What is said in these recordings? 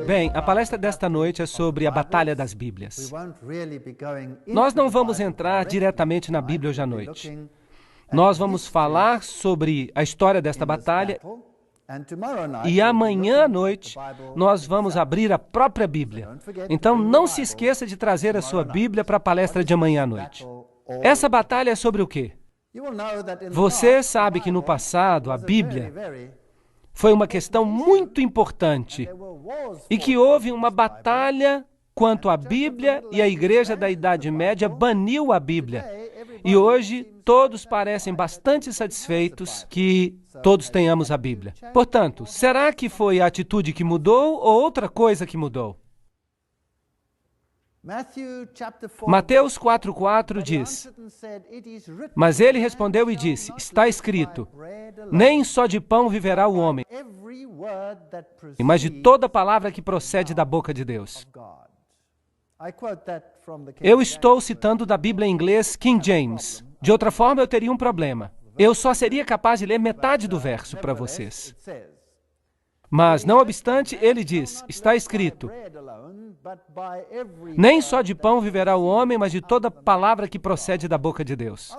Bem, a palestra desta noite é sobre a Batalha das Bíblias. Nós não vamos entrar diretamente na Bíblia hoje à noite. Nós vamos falar sobre a história desta batalha e amanhã à noite nós vamos abrir a própria Bíblia. Então não se esqueça de trazer a sua Bíblia para a palestra de amanhã à noite. Essa batalha é sobre o quê? Você sabe que no passado a Bíblia foi uma questão muito importante e que houve uma batalha quanto à Bíblia e a igreja da Idade Média baniu a Bíblia. E hoje todos parecem bastante satisfeitos que todos tenhamos a Bíblia. Portanto, será que foi a atitude que mudou ou outra coisa que mudou? Mateus 4,4 diz: Mas ele respondeu e disse, está escrito, nem só de pão viverá o homem, mas de toda palavra que procede da boca de Deus. Eu estou citando da Bíblia em inglês King James. De outra forma, eu teria um problema. Eu só seria capaz de ler metade do verso para vocês. Mas, não obstante, ele diz, está escrito, nem só de pão viverá o homem, mas de toda palavra que procede da boca de Deus.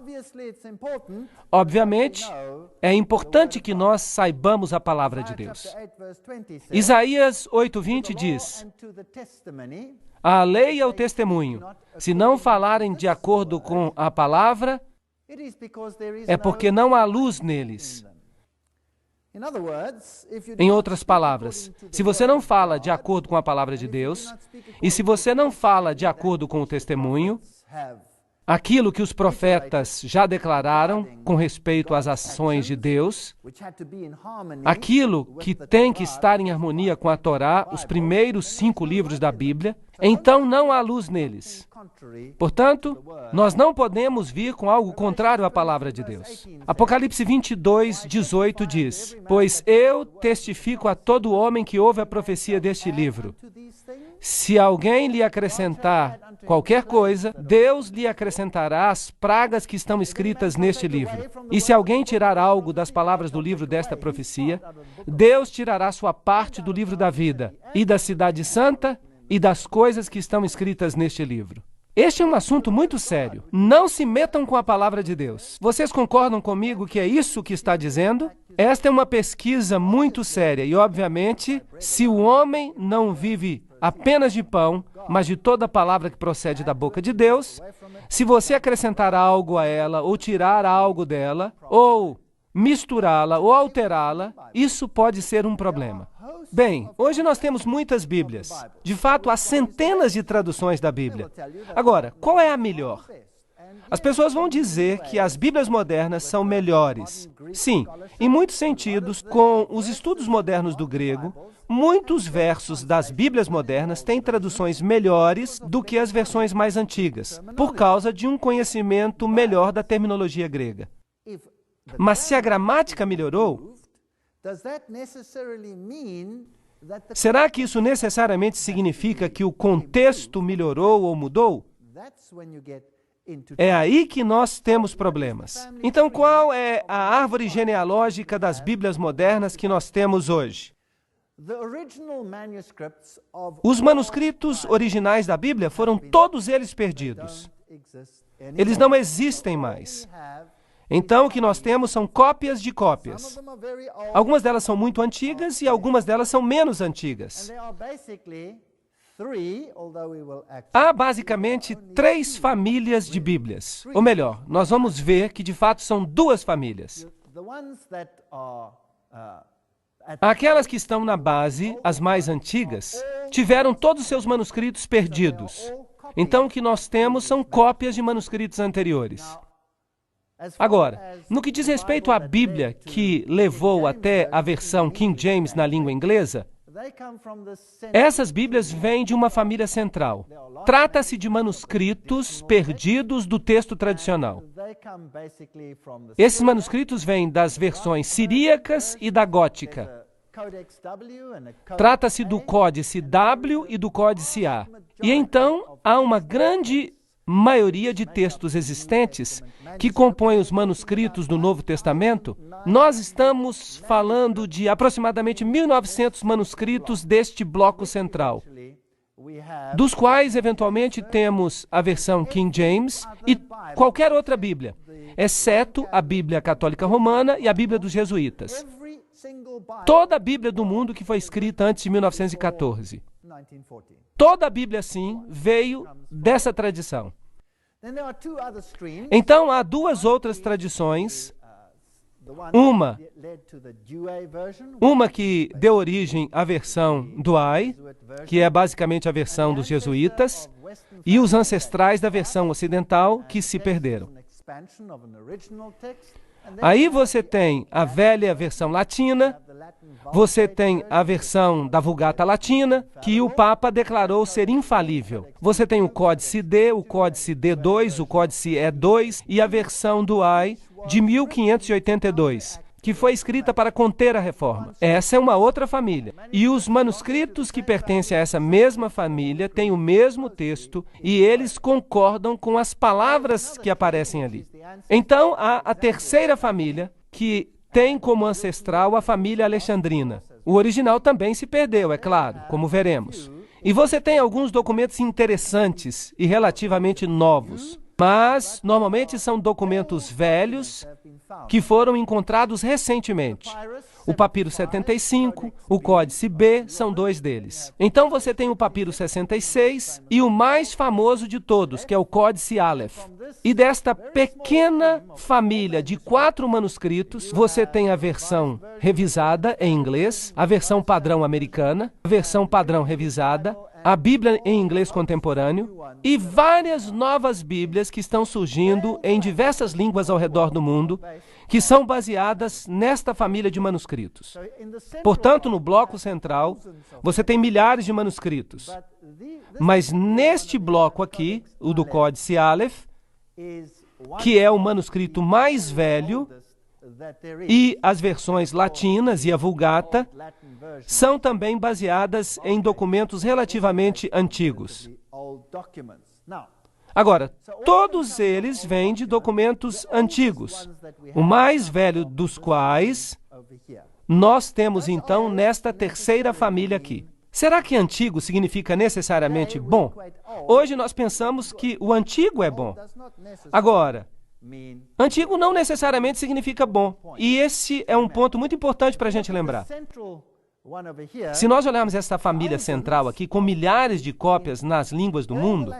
Obviamente, é importante que nós saibamos a palavra de Deus. Isaías 8:20 diz, a lei e o testemunho, se não falarem de acordo com a palavra, é porque não há luz neles. Em outras palavras, se você não fala de acordo com a palavra de Deus, e se você não fala de acordo com o testemunho, aquilo que os profetas já declararam com respeito às ações de Deus, aquilo que tem que estar em harmonia com a Torá, os primeiros 5 livros da Bíblia, então não há luz neles. Portanto, nós não podemos vir com algo contrário à palavra de Deus. Apocalipse 22:18 diz, pois eu testifico a todo homem que ouve a profecia deste livro. Se alguém lhe acrescentar qualquer coisa, Deus lhe acrescentará as pragas que estão escritas neste livro. E se alguém tirar algo das palavras do livro desta profecia, Deus tirará sua parte do livro da vida, e da cidade santa, e das coisas que estão escritas neste livro. Este é um assunto muito sério. Não se metam com a palavra de Deus. Vocês concordam comigo que é isso que está dizendo? Esta é uma pesquisa muito séria e, obviamente, se o homem não vive apenas de pão, mas de toda palavra que procede da boca de Deus, se você acrescentar algo a ela, ou tirar algo dela, ou misturá-la, ou alterá-la, isso pode ser um problema. Bem, hoje nós temos muitas Bíblias. De fato, há centenas de traduções da Bíblia. Agora, qual é a melhor? As pessoas vão dizer que as Bíblias modernas são melhores. Sim, em muitos sentidos, com os estudos modernos do grego, muitos versos das Bíblias modernas têm traduções melhores do que as versões mais antigas, por causa de um conhecimento melhor da terminologia grega. Mas se a gramática melhorou, será que isso necessariamente significa que o contexto melhorou ou mudou? É aí que nós temos problemas. Então, qual é a árvore genealógica das Bíblias modernas que nós temos hoje? Os manuscritos originais da Bíblia foram todos eles perdidos. Eles não existem mais. Então, o que nós temos são cópias de cópias. Algumas delas são muito antigas e algumas delas são menos antigas. Há basicamente 3 famílias de Bíblias. Ou melhor, nós vamos ver que de fato são 2 famílias. Aquelas que estão na base, as mais antigas, tiveram todos os seus manuscritos perdidos. Então, o que nós temos são cópias de manuscritos anteriores. Agora, no que diz respeito à Bíblia que levou até a versão King James na língua inglesa, essas Bíblias vêm de uma família central. Trata-se de manuscritos perdidos do texto tradicional. Esses manuscritos vêm das versões siríacas e da gótica. Trata-se do Códice W e do Códice A. E então, há uma grande maioria de textos existentes que compõem os manuscritos do Novo Testamento, nós estamos falando de aproximadamente 1.900 manuscritos deste bloco central, dos quais, eventualmente, temos a versão King James e qualquer outra Bíblia, exceto a Bíblia Católica Romana e a Bíblia dos Jesuítas. Toda a Bíblia do mundo que foi escrita antes de 1914. Toda a Bíblia, sim, veio dessa tradição. Então, há duas outras tradições. Uma que deu origem à versão Douay, que é basicamente a versão dos jesuítas, e os ancestrais da versão ocidental que se perderam. Aí você tem a velha versão latina, você tem a versão da Vulgata Latina, que o Papa declarou ser infalível. Você tem o Códice D, o Códice D2, o Códice E2 e a versão Douay de 1582, que foi escrita para conter a reforma. Essa é uma outra família. E os manuscritos que pertencem a essa mesma família têm o mesmo texto e eles concordam com as palavras que aparecem ali. Então, há a terceira família, que tem como ancestral a família alexandrina. O original também se perdeu, é claro, como veremos. E você tem alguns documentos interessantes e relativamente novos, mas normalmente são documentos velhos que foram encontrados recentemente. O Papiro 75, o Códice B, são dois deles. Então você tem o Papiro 66 e o mais famoso de todos, que é o Códice Aleph. E desta pequena família de 4 manuscritos, você tem a versão revisada em inglês, a versão padrão americana, a versão padrão revisada, a Bíblia em inglês contemporâneo e várias novas Bíblias que estão surgindo em diversas línguas ao redor do mundo, que são baseadas nesta família de manuscritos. Portanto, no bloco central, você tem milhares de manuscritos. Mas neste bloco aqui, o do Códice Aleph, que é o manuscrito mais velho, e as versões latinas e a Vulgata são também baseadas em documentos relativamente antigos. Agora, todos eles vêm de documentos antigos, o mais velho dos quais nós temos então nesta terceira família aqui. Será que antigo significa necessariamente bom? Hoje nós pensamos que o antigo é bom. Agora, antigo não necessariamente significa bom. E esse é um ponto muito importante para a gente lembrar. Se nós olharmos essa família central aqui, com milhares de cópias nas línguas do mundo,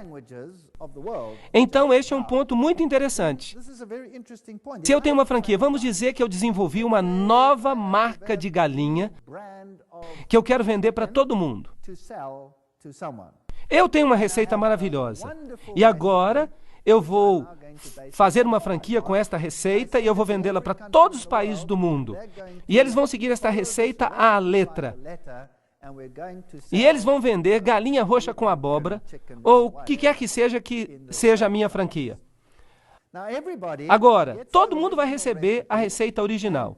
então este é um ponto muito interessante. Se eu tenho uma franquia, vamos dizer que eu desenvolvi uma nova marca de galinha que eu quero vender para todo mundo. Eu tenho uma receita maravilhosa. E agora eu vou fazer uma franquia com esta receita e eu vou vendê-la para todos os países do mundo. E eles vão seguir esta receita à letra. E eles vão vender galinha roxa com abóbora, ou o que quer que seja a minha franquia. Agora, todo mundo vai receber a receita original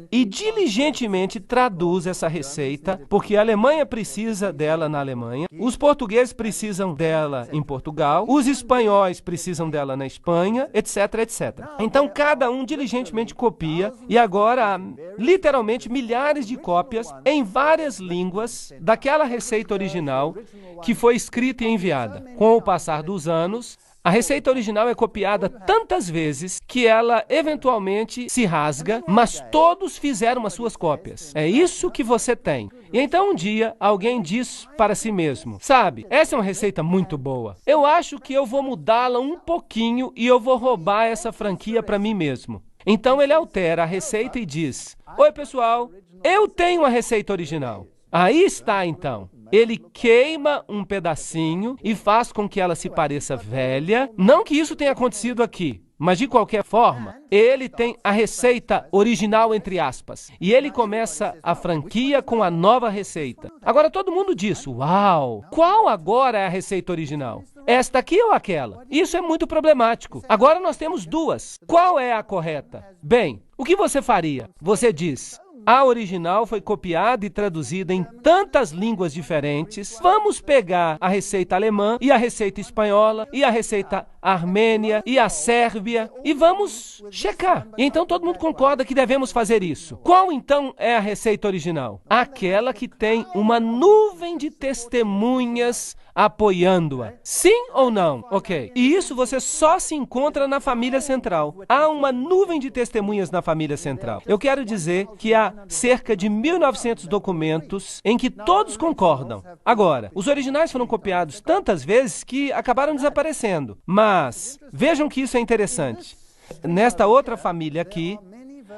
e diligentemente traduz essa receita, porque a Alemanha precisa dela na Alemanha, os portugueses precisam dela em Portugal, os espanhóis precisam dela na Espanha, etc, etc. Então, cada um diligentemente copia e agora há literalmente milhares de cópias em várias línguas daquela receita original que foi escrita e enviada. Com o passar dos anos, a receita original é copiada tantas vezes que ela eventualmente se rasga, mas todos fizeram as suas cópias. É isso que você tem. E então um dia alguém diz para si mesmo, sabe, essa é uma receita muito boa. Eu acho que eu vou mudá-la um pouquinho e eu vou roubar essa franquia para mim mesmo. Então ele altera a receita e diz, oi pessoal, eu tenho a receita original. Aí está então. Ele queima um pedacinho e faz com que ela se pareça velha. Não que isso tenha acontecido aqui, mas de qualquer forma, ele tem a receita original, entre aspas. E ele começa a franquia com a nova receita. Agora todo mundo diz, uau, qual agora é a receita original? Esta aqui ou aquela? Isso é muito problemático. Agora nós temos duas. Qual é a correta? Bem, o que você faria? Você diz, a original foi copiada e traduzida em tantas línguas diferentes. Vamos pegar a receita alemã e a receita espanhola e a receita a Armênia e a Sérvia, e vamos checar. E então todo mundo concorda que devemos fazer isso. Qual então é a receita original? Aquela que tem uma nuvem de testemunhas apoiando-a. Sim ou não? Ok. E isso você só se encontra na família central. Há uma nuvem de testemunhas na família central. Eu quero dizer que há cerca de 1.900 documentos em que todos concordam. Agora, os originais foram copiados tantas vezes que acabaram desaparecendo. Mas, vejam que isso é interessante. Nesta outra família aqui,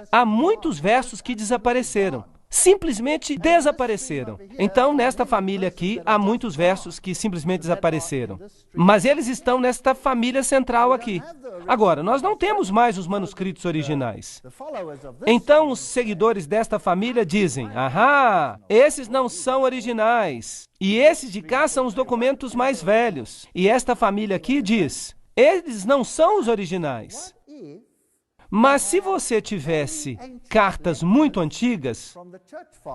há muitos versos que desapareceram. Simplesmente desapareceram. Então, nesta família aqui, há muitos versos que simplesmente desapareceram. Mas eles estão nesta família central aqui. Agora, nós não temos mais os manuscritos originais. Então, os seguidores desta família dizem, ahá, esses não são originais. E esses de cá são os documentos mais velhos. E esta família aqui diz, eles não são os originais. Mas se você tivesse cartas muito antigas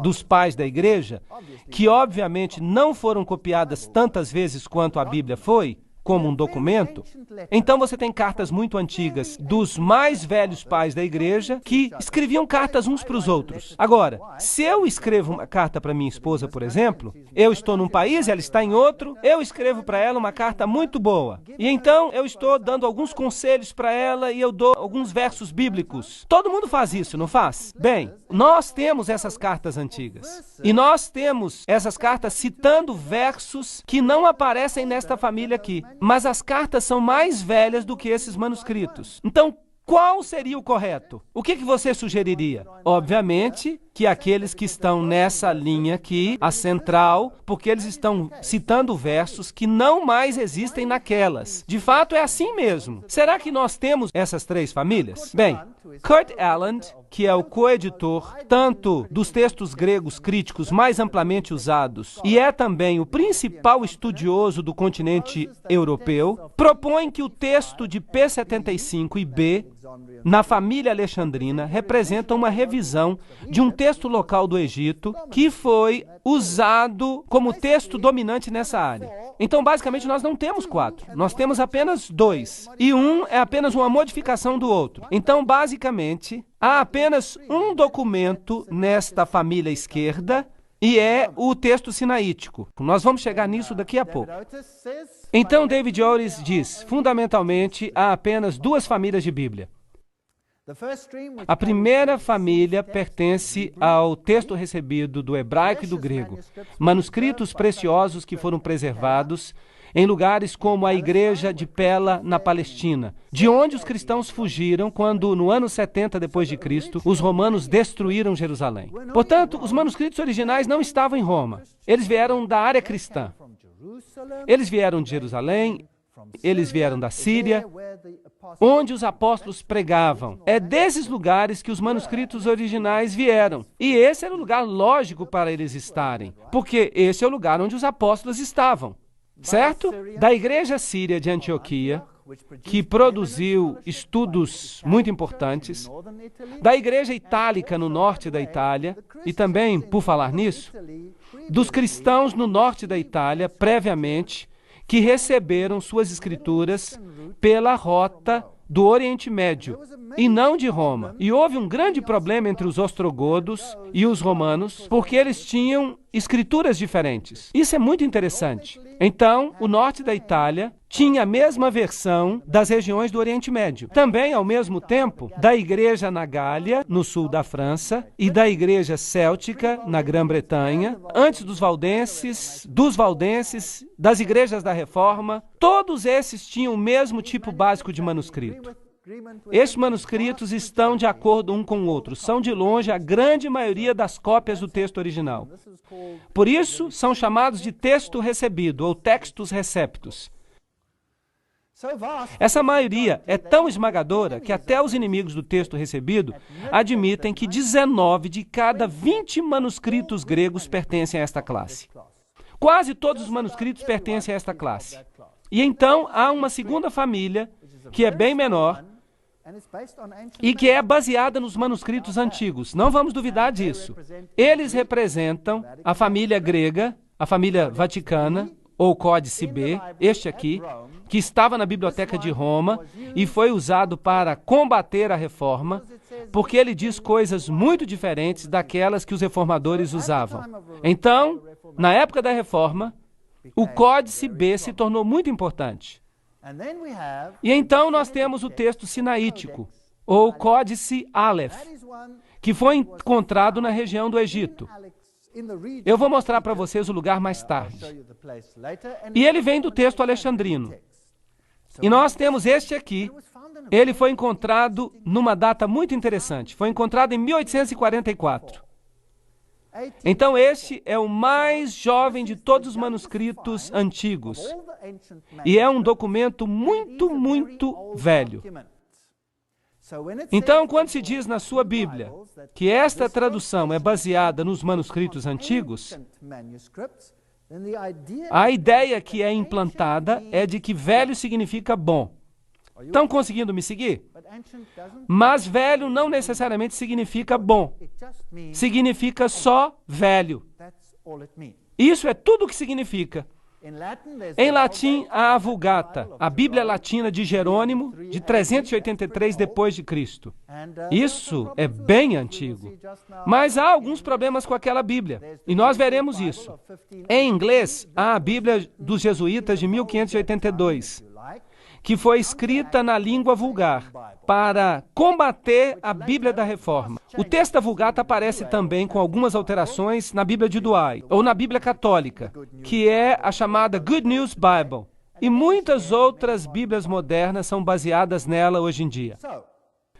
dos pais da igreja, que obviamente não foram copiadas tantas vezes quanto a Bíblia foi, como um documento, então você tem cartas muito antigas dos mais velhos pais da igreja que escreviam cartas uns para os outros. Agora, se eu escrevo uma carta para minha esposa, por exemplo, eu estou num país, ela está em outro, eu escrevo para ela uma carta muito boa. E então eu estou dando alguns conselhos para ela e eu dou alguns versos bíblicos. Todo mundo faz isso, não faz? Bem, nós temos essas cartas antigas. E nós temos essas cartas citando versos que não aparecem nesta família aqui. Mas as cartas são mais velhas do que esses manuscritos. Então, qual seria o correto? O que você sugeriria? Obviamente que aqueles que estão nessa linha aqui, a central, porque eles estão citando versos que não mais existem naquelas. De fato, é assim mesmo. Será que nós temos essas três famílias? Bem, Kurt Aland, que é o coeditor tanto dos textos gregos críticos mais amplamente usados e é também o principal estudioso do continente europeu, propõe que o texto de P75 e B, na família alexandrina, representa uma revisão de um texto local do Egito que foi usado como texto dominante nessa área. Então, basicamente, nós não temos 4. Nós temos apenas 2. E um é apenas uma modificação do outro. Então, basicamente, há apenas um documento nesta família esquerda e é o texto sinaítico. Nós vamos chegar nisso daqui a pouco. Então, David Oris diz, fundamentalmente, há apenas 2 famílias de Bíblia. A primeira família pertence ao texto recebido do hebraico e do grego, manuscritos preciosos que foram preservados em lugares como a igreja de Pela, na Palestina, de onde os cristãos fugiram quando, no ano 70 depois de Cristo, os romanos destruíram Jerusalém. Portanto, os manuscritos originais não estavam em Roma. Eles vieram da área cristã. Eles vieram de Jerusalém, eles vieram da Síria, onde os apóstolos pregavam. É desses lugares que os manuscritos originais vieram. E esse era o lugar lógico para eles estarem, porque esse é o lugar onde os apóstolos estavam. Certo? Da igreja síria de Antioquia, que produziu estudos muito importantes, da igreja itálica no norte da Itália, e também, por falar nisso, dos cristãos no norte da Itália, previamente, que receberam suas escrituras pela rota do Oriente Médio, e não de Roma. E houve um grande problema entre os ostrogodos e os romanos, porque eles tinham escrituras diferentes. Isso é muito interessante. Então, o norte da Itália tinha a mesma versão das regiões do Oriente Médio. Também, ao mesmo tempo, da igreja na Gália, no sul da França, e da igreja céltica, na Grã-Bretanha, antes dos valdenses, das igrejas da Reforma, todos esses tinham o mesmo tipo básico de manuscrito. Estes manuscritos estão de acordo um com o outro. São de longe a grande maioria das cópias do texto original. Por isso, são chamados de texto recebido, ou textus receptus. Essa maioria é tão esmagadora que até os inimigos do texto recebido admitem que 19 de cada 20 manuscritos gregos pertencem a esta classe. Quase todos os manuscritos pertencem a esta classe. E então há uma segunda família, que é bem menor, e que é baseada nos manuscritos antigos. Não vamos duvidar disso. Eles representam a família grega, a família vaticana, ou Códice B, este aqui, que estava na Biblioteca de Roma e foi usado para combater a Reforma, porque ele diz coisas muito diferentes daquelas que os reformadores usavam. Então, na época da Reforma, o Códice B se tornou muito importante. E então nós temos o texto sinaítico, ou Códice Aleph, que foi encontrado na região do Egito. Eu vou mostrar para vocês o lugar mais tarde. E ele vem do texto alexandrino. E nós temos este aqui. Ele foi encontrado numa data muito interessante. Foi encontrado em 1844. Então este é o mais jovem de todos os manuscritos antigos. E é um documento muito, muito velho. Então, quando se diz na sua Bíblia que esta tradução é baseada nos manuscritos antigos, a ideia que é implantada é de que velho significa bom. Estão conseguindo me seguir? Mas velho não necessariamente significa bom. Significa só velho. Isso é tudo o que significa. Em latim, há a Vulgata, a Bíblia Latina de Jerônimo, de 383 depois de Cristo. Isso é bem antigo. Mas há alguns problemas com aquela Bíblia, e nós veremos isso. Em inglês, há a Bíblia dos Jesuítas de 1582, que foi escrita na língua vulgar, para combater a Bíblia da Reforma. O texto da Vulgata aparece também com algumas alterações na Bíblia de Douay, ou na Bíblia Católica, que é a chamada Good News Bible. E muitas outras Bíblias modernas são baseadas nela hoje em dia.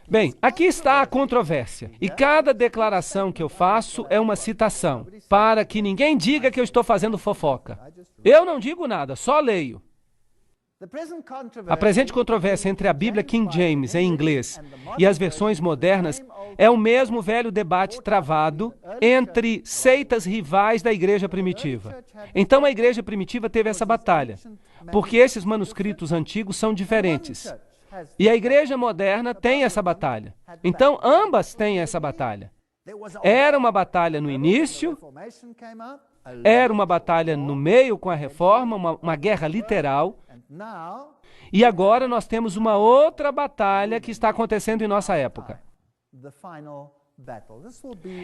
Bem, aqui está a controvérsia, e cada declaração que eu faço é uma citação, para que ninguém diga que eu estou fazendo fofoca. Eu não digo nada, só leio. A presente controvérsia entre a Bíblia King James em inglês e as versões modernas é o mesmo velho debate travado entre seitas rivais da igreja primitiva. Então a igreja primitiva teve essa batalha, porque esses manuscritos antigos são diferentes. E a igreja moderna tem essa batalha. Então ambas têm essa batalha. Era uma batalha no início, era uma batalha no meio com a Reforma, uma guerra literal. E agora nós temos uma outra batalha que está acontecendo em nossa época.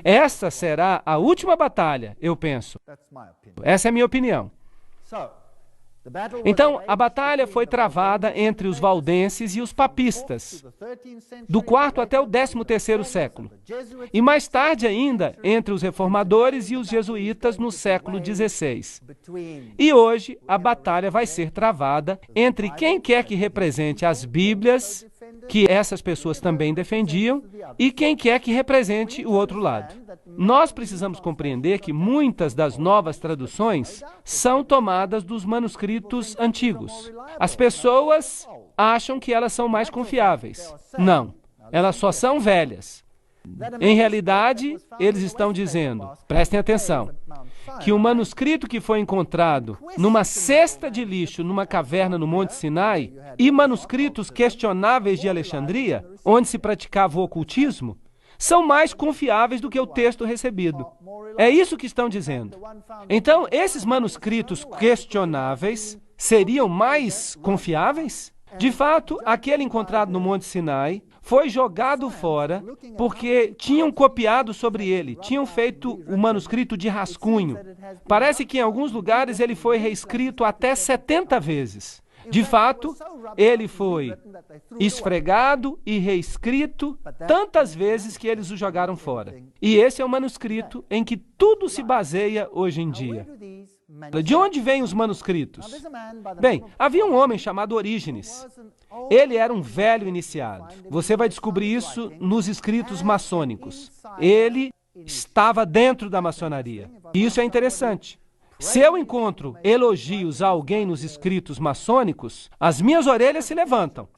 Essa será a última batalha, eu penso. Essa é a minha opinião. Então, a batalha foi travada entre os valdenses e os papistas, do 4º até o 13º século, e mais tarde ainda entre os reformadores e os jesuítas no século XVI. E hoje a batalha vai ser travada entre quem quer que represente as Bíblias, que essas pessoas também defendiam, e quem quer que represente o outro lado. Nós precisamos compreender que muitas das novas traduções são tomadas dos manuscritos antigos. As pessoas acham que elas são mais confiáveis. Não, elas só são velhas. Em realidade, eles estão dizendo, prestem atenção, que o manuscrito que foi encontrado numa cesta de lixo numa caverna no Monte Sinai e manuscritos questionáveis de Alexandria, onde se praticava o ocultismo, são mais confiáveis do que o texto recebido. É isso que estão dizendo. Então, esses manuscritos questionáveis seriam mais confiáveis? De fato, aquele encontrado no Monte Sinai foi jogado fora porque tinham copiado sobre ele, tinham feito o manuscrito de rascunho. Parece que em alguns lugares ele foi reescrito até 70 vezes. De fato, ele foi esfregado e reescrito tantas vezes que eles o jogaram fora. E esse é o manuscrito em que tudo se baseia hoje em dia. De onde vêm os manuscritos? Bem, havia um homem chamado Orígenes. Ele era um velho iniciado. Você vai descobrir isso nos escritos maçônicos. Ele estava dentro da maçonaria. E isso é interessante. Se eu encontro elogios a alguém nos escritos maçônicos, as minhas orelhas se levantam.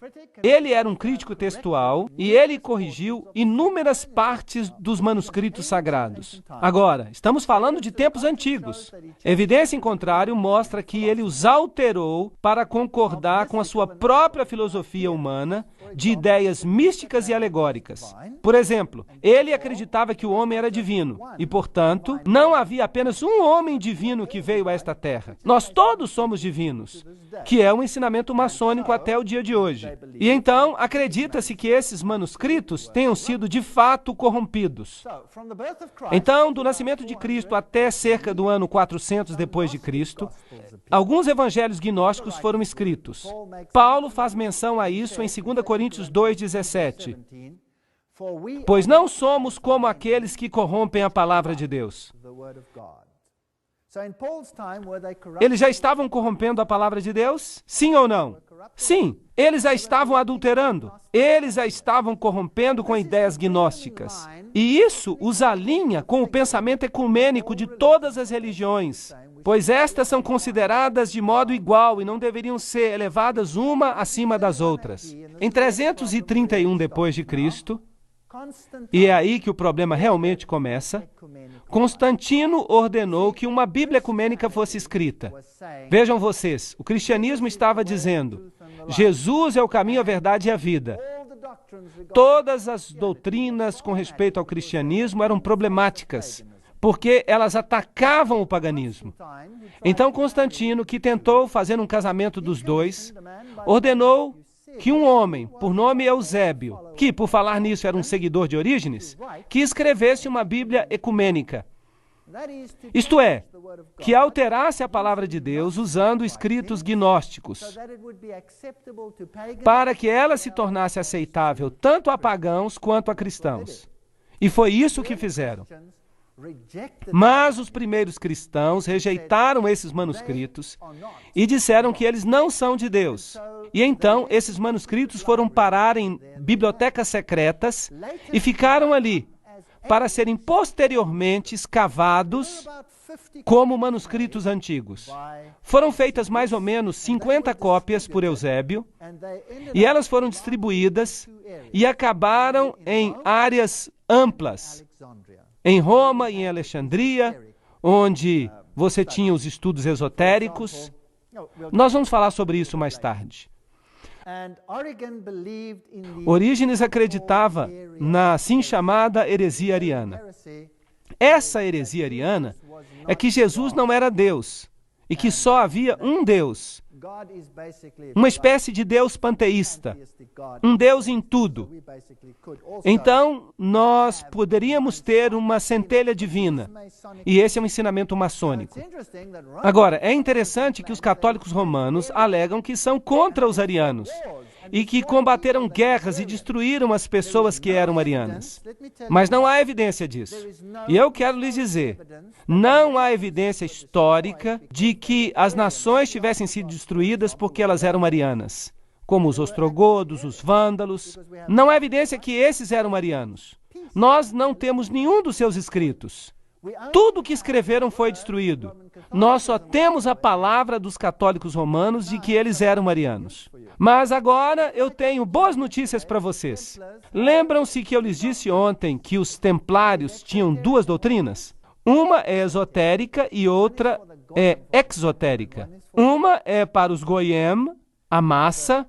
Ele era um crítico textual e ele corrigiu inúmeras partes dos manuscritos sagrados. Agora, estamos falando de tempos antigos. Evidência em contrário mostra que ele os alterou para concordar com a sua própria filosofia humana de ideias místicas e alegóricas. Por exemplo, ele acreditava que o homem era divino e, portanto, não havia apenas um homem divino que veio a esta terra. Nós todos somos divinos, que é um ensinamento maçônico até o dia de hoje. E então, acredita-se que esses manuscritos tenham sido de fato corrompidos. Então, do nascimento de Cristo até cerca do ano 400 depois de Cristo, alguns evangelhos gnósticos foram escritos. Paulo faz menção a isso em 2 Coríntios 2,17. Pois não somos como aqueles que corrompem a palavra de Deus. Eles já estavam corrompendo a palavra de Deus? Sim ou não? Sim. Eles já estavam adulterando. Eles já estavam corrompendo com ideias gnósticas. E isso os alinha com o pensamento ecumênico de todas as religiões, pois estas são consideradas de modo igual e não deveriam ser elevadas uma acima das outras. Em 331 depois de Cristo, e é aí que o problema realmente começa, Constantino ordenou que uma Bíblia ecumênica fosse escrita. Vejam vocês, o cristianismo estava dizendo: Jesus é o caminho, a verdade e a vida. Todas as doutrinas com respeito ao cristianismo eram problemáticas, porque elas atacavam o paganismo. Então Constantino, que tentou fazer um casamento dos dois, ordenou que um homem, por nome Eusébio, que, por falar nisso, era um seguidor de Orígenes, que escrevesse uma Bíblia ecumênica. Isto é, que alterasse a palavra de Deus usando escritos gnósticos, para que ela se tornasse aceitável tanto a pagãos quanto a cristãos. E foi isso que fizeram. Mas os primeiros cristãos rejeitaram esses manuscritos e disseram que eles não são de Deus. E então, esses manuscritos foram parar em bibliotecas secretas e ficaram ali para serem posteriormente escavados como manuscritos antigos. Foram feitas mais ou menos 50 cópias por Eusébio e elas foram distribuídas e acabaram em áreas amplas, em Roma e em Alexandria, onde você tinha os estudos esotéricos. Nós vamos falar sobre isso mais tarde. Orígenes acreditava na assim chamada heresia ariana. Essa heresia ariana é que Jesus não era Deus e que só havia um Deus, uma espécie de Deus panteísta, um Deus em tudo. Então, nós poderíamos ter uma centelha divina, e esse é um ensinamento maçônico. Agora, é interessante que os católicos romanos alegam que são contra os arianos, e que combateram guerras e destruíram as pessoas que eram arianas. Mas não há evidência disso. E eu quero lhes dizer, não há evidência histórica de que as nações tivessem sido destruídas porque elas eram arianas, como os ostrogodos, os vândalos. Não há evidência que esses eram arianos. Nós não temos nenhum dos seus escritos. Tudo o que escreveram foi destruído. Nós só temos a palavra dos católicos romanos de que eles eram arianos. Mas agora eu tenho boas notícias para vocês. Lembram-se que eu lhes disse ontem que os templários tinham duas doutrinas? Uma é esotérica e outra é exotérica. Uma é para os goyim, a massa,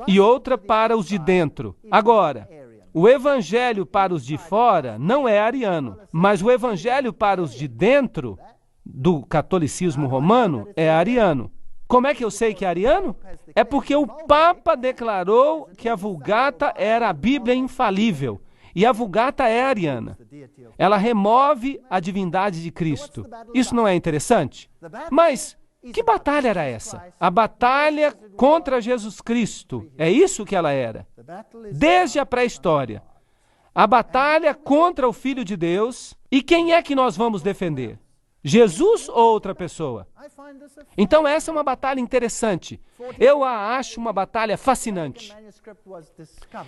e outra para os de dentro. Agora, o evangelho para os de fora não é ariano, mas o evangelho para os de dentro do catolicismo romano é ariano. Como é que eu sei que é ariano? É porque o Papa declarou que a Vulgata era a Bíblia infalível, e a Vulgata é ariana. Ela remove a divindade de Cristo. Isso não é interessante? Mas que batalha era essa? A batalha contra Jesus Cristo. É isso que ela era. Desde a pré-história. A batalha contra o Filho de Deus. E quem é que nós vamos defender? Jesus ou outra pessoa? Então essa é uma batalha interessante. Eu a acho uma batalha fascinante.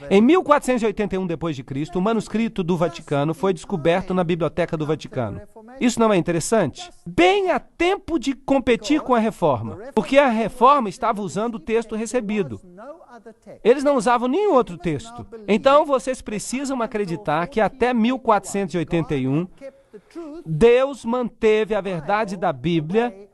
Em 1481 d.C., o manuscrito do Vaticano foi descoberto na Biblioteca do Vaticano. Isso não é interessante? Bem a tempo de competir com a Reforma, porque a Reforma estava usando o texto recebido. Eles não usavam nenhum outro texto. Então vocês precisam acreditar que até 1481, Deus manteve a verdade da Bíblia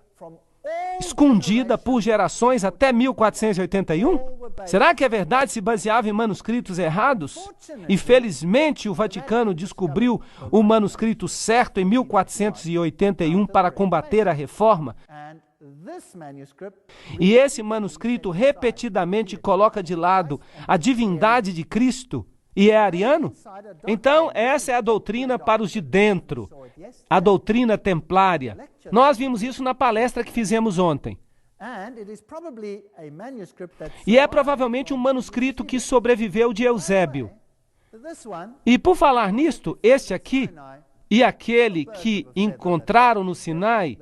escondida por gerações até 1481? Será que a verdade se baseava em manuscritos errados? E felizmente o Vaticano descobriu o manuscrito certo em 1481 para combater a reforma. E esse manuscrito repetidamente coloca de lado a divindade de Cristo e é ariano? Então, essa é a doutrina para os de dentro, a doutrina templária. Nós vimos isso na palestra que fizemos ontem. E é provavelmente um manuscrito que sobreviveu de Eusébio. E por falar nisto, este aqui e aquele que encontraram no Sinai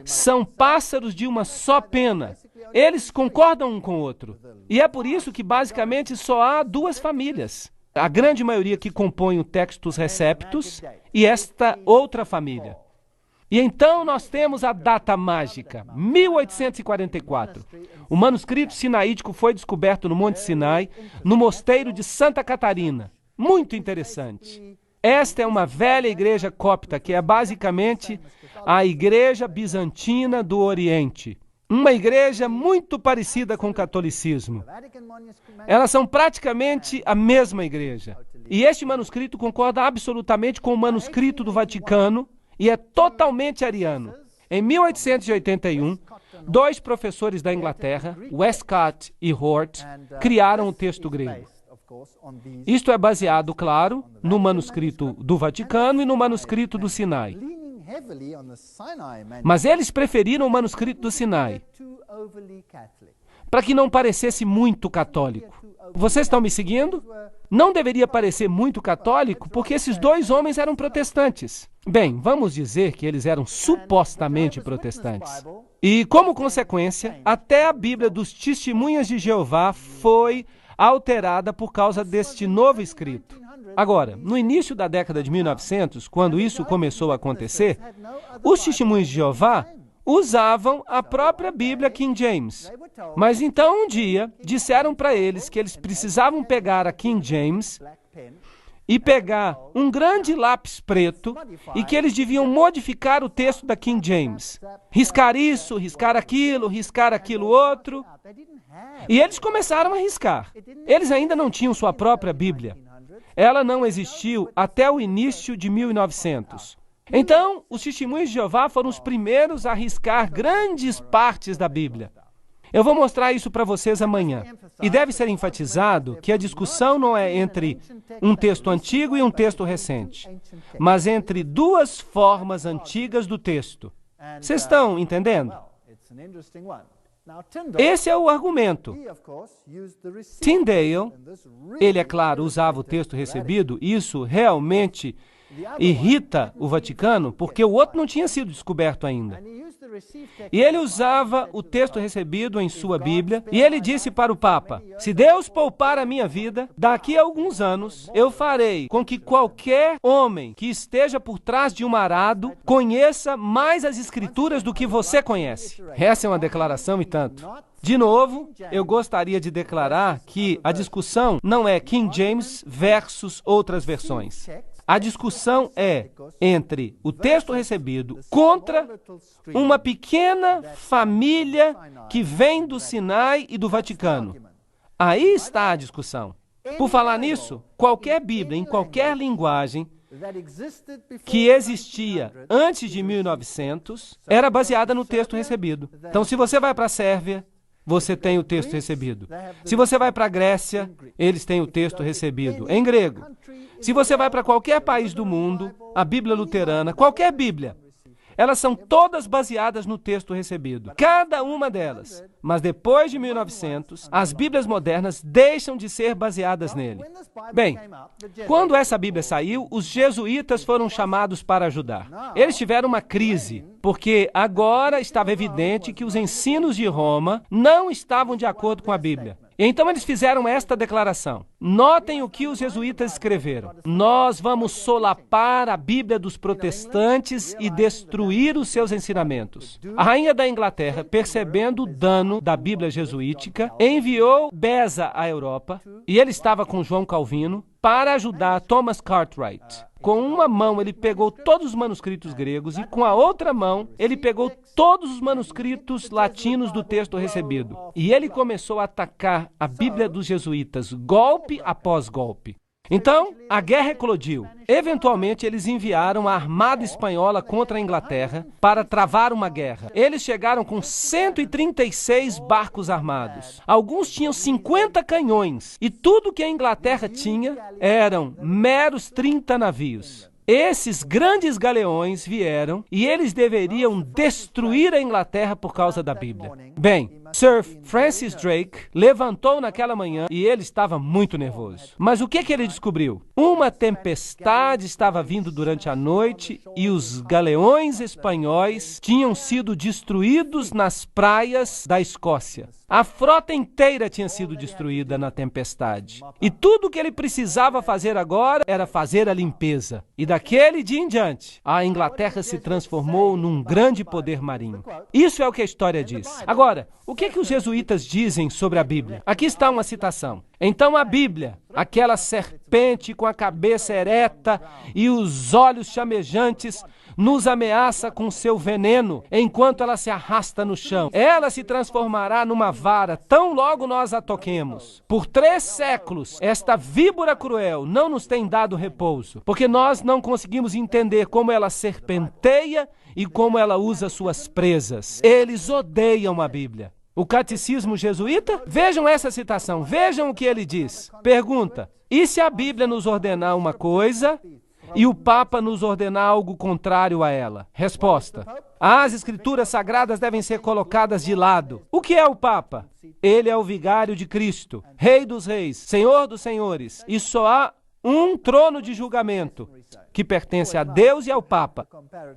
são pássaros de uma só pena. Eles concordam um com o outro. E é por isso que basicamente só há duas famílias. A grande maioria que compõe o Textus Receptus e esta outra família. E então nós temos a data mágica, 1844. O manuscrito sinaítico foi descoberto no Monte Sinai, no mosteiro de Santa Catarina. Muito interessante. Esta é uma velha igreja cópita, que é basicamente a igreja bizantina do Oriente. Uma igreja muito parecida com o catolicismo. Elas são praticamente a mesma igreja. E este manuscrito concorda absolutamente com o manuscrito do Vaticano e é totalmente ariano. Em 1881, dois professores da Inglaterra, Westcott e Hort, criaram o texto grego. Isto é baseado, claro, no manuscrito do Vaticano e no manuscrito do Sinai. Mas eles preferiram o manuscrito do Sinai, para que não parecesse muito católico. Vocês estão me seguindo? Não deveria parecer muito católico, porque esses dois homens eram protestantes. Bem, vamos dizer que eles eram supostamente protestantes. E, como consequência, até a Bíblia dos Testemunhas de Jeová foi alterada por causa deste novo escrito. Agora, no início da década de 1900, quando isso começou a acontecer, os Testemunhos de Jeová usavam a própria Bíblia King James. Mas então um dia disseram para eles que eles precisavam pegar a King James e pegar um grande lápis preto e que eles deviam modificar o texto da King James. Riscar isso, riscar aquilo outro. E eles começaram a riscar. Eles ainda não tinham sua própria Bíblia. Ela não existiu até o início de 1900. Então, os Testemunhos de Jeová foram os primeiros a riscar grandes partes da Bíblia. Eu vou mostrar isso para vocês amanhã. E deve ser enfatizado que a discussão não é entre um texto antigo e um texto recente, mas entre duas formas antigas do texto. Vocês estão entendendo? Esse é o argumento. Tyndale, ele, é claro, usava o texto recebido. Isso realmente irrita o Vaticano, porque o outro não tinha sido descoberto ainda. E ele usava o texto recebido em sua Bíblia, e ele disse para o Papa: se Deus poupar a minha vida, daqui a alguns anos, eu farei com que qualquer homem que esteja por trás de um arado conheça mais as Escrituras do que você conhece. Essa é uma declaração e tanto. De novo, eu gostaria de declarar que a discussão não é King James versus outras versões. A discussão é entre o texto recebido contra uma pequena família que vem do Sinai e do Vaticano. Aí está a discussão. Por falar nisso, qualquer Bíblia, em qualquer linguagem que existia antes de 1900, era baseada no texto recebido. Então, se você vai para a Sérvia, você tem o texto recebido. Se você vai para a Grécia, eles têm o texto recebido em grego. Se você vai para qualquer país do mundo, a Bíblia luterana, qualquer Bíblia, elas são todas baseadas no texto recebido. Cada uma delas. Mas depois de 1900, as Bíblias modernas deixam de ser baseadas nele. Bem, quando essa Bíblia saiu, os jesuítas foram chamados para ajudar. Eles tiveram uma crise, porque agora estava evidente que os ensinos de Roma não estavam de acordo com a Bíblia. Então eles fizeram esta declaração: Notem o que os jesuítas escreveram. Nós vamos solapar a Bíblia dos protestantes e destruir os seus ensinamentos. A rainha da Inglaterra, percebendo o dano da Bíblia jesuítica, enviou Beza à Europa, e ele estava com João Calvino, para ajudar Thomas Cartwright. Com uma mão ele pegou todos os manuscritos gregos e com a outra mão ele pegou todos os manuscritos latinos do texto recebido. E ele começou a atacar a Bíblia dos jesuítas, golpe após golpe. Então, a guerra eclodiu. Eventualmente, eles enviaram a armada espanhola contra a Inglaterra para travar uma guerra. Eles chegaram com 136 barcos armados. Alguns tinham 50 canhões. E tudo que a Inglaterra tinha eram meros 30 navios. Esses grandes galeões vieram e eles deveriam destruir a Inglaterra por causa da Bíblia. Bem, Sir Francis Drake levantou naquela manhã e ele estava muito nervoso. Mas o que ele descobriu? Uma tempestade estava vindo durante a noite e os galeões espanhóis tinham sido destruídos nas praias da Escócia. A frota inteira tinha sido destruída na tempestade. E tudo o que ele precisava fazer agora era fazer a limpeza. E daquele dia em diante, a Inglaterra se transformou num grande poder marinho. Isso é o que a história diz. Agora, o que os jesuítas dizem sobre a Bíblia? Aqui está uma citação. Então a Bíblia, aquela serpente com a cabeça ereta e os olhos chamejantes, nos ameaça com seu veneno enquanto ela se arrasta no chão. Ela se transformará numa vara tão logo nós a toquemos. Por 3 séculos, esta víbora cruel não nos tem dado repouso, porque nós não conseguimos entender como ela serpenteia e como ela usa suas presas. Eles odeiam a Bíblia. O catecismo jesuíta? Vejam essa citação, vejam o que ele diz. Pergunta: e se a Bíblia nos ordenar uma coisa e o Papa nos ordenar algo contrário a ela? Resposta: as Escrituras Sagradas devem ser colocadas de lado. O que é o Papa? Ele é o vigário de Cristo, Rei dos Reis, Senhor dos Senhores, e só há um trono de julgamento que pertence a Deus e ao Papa.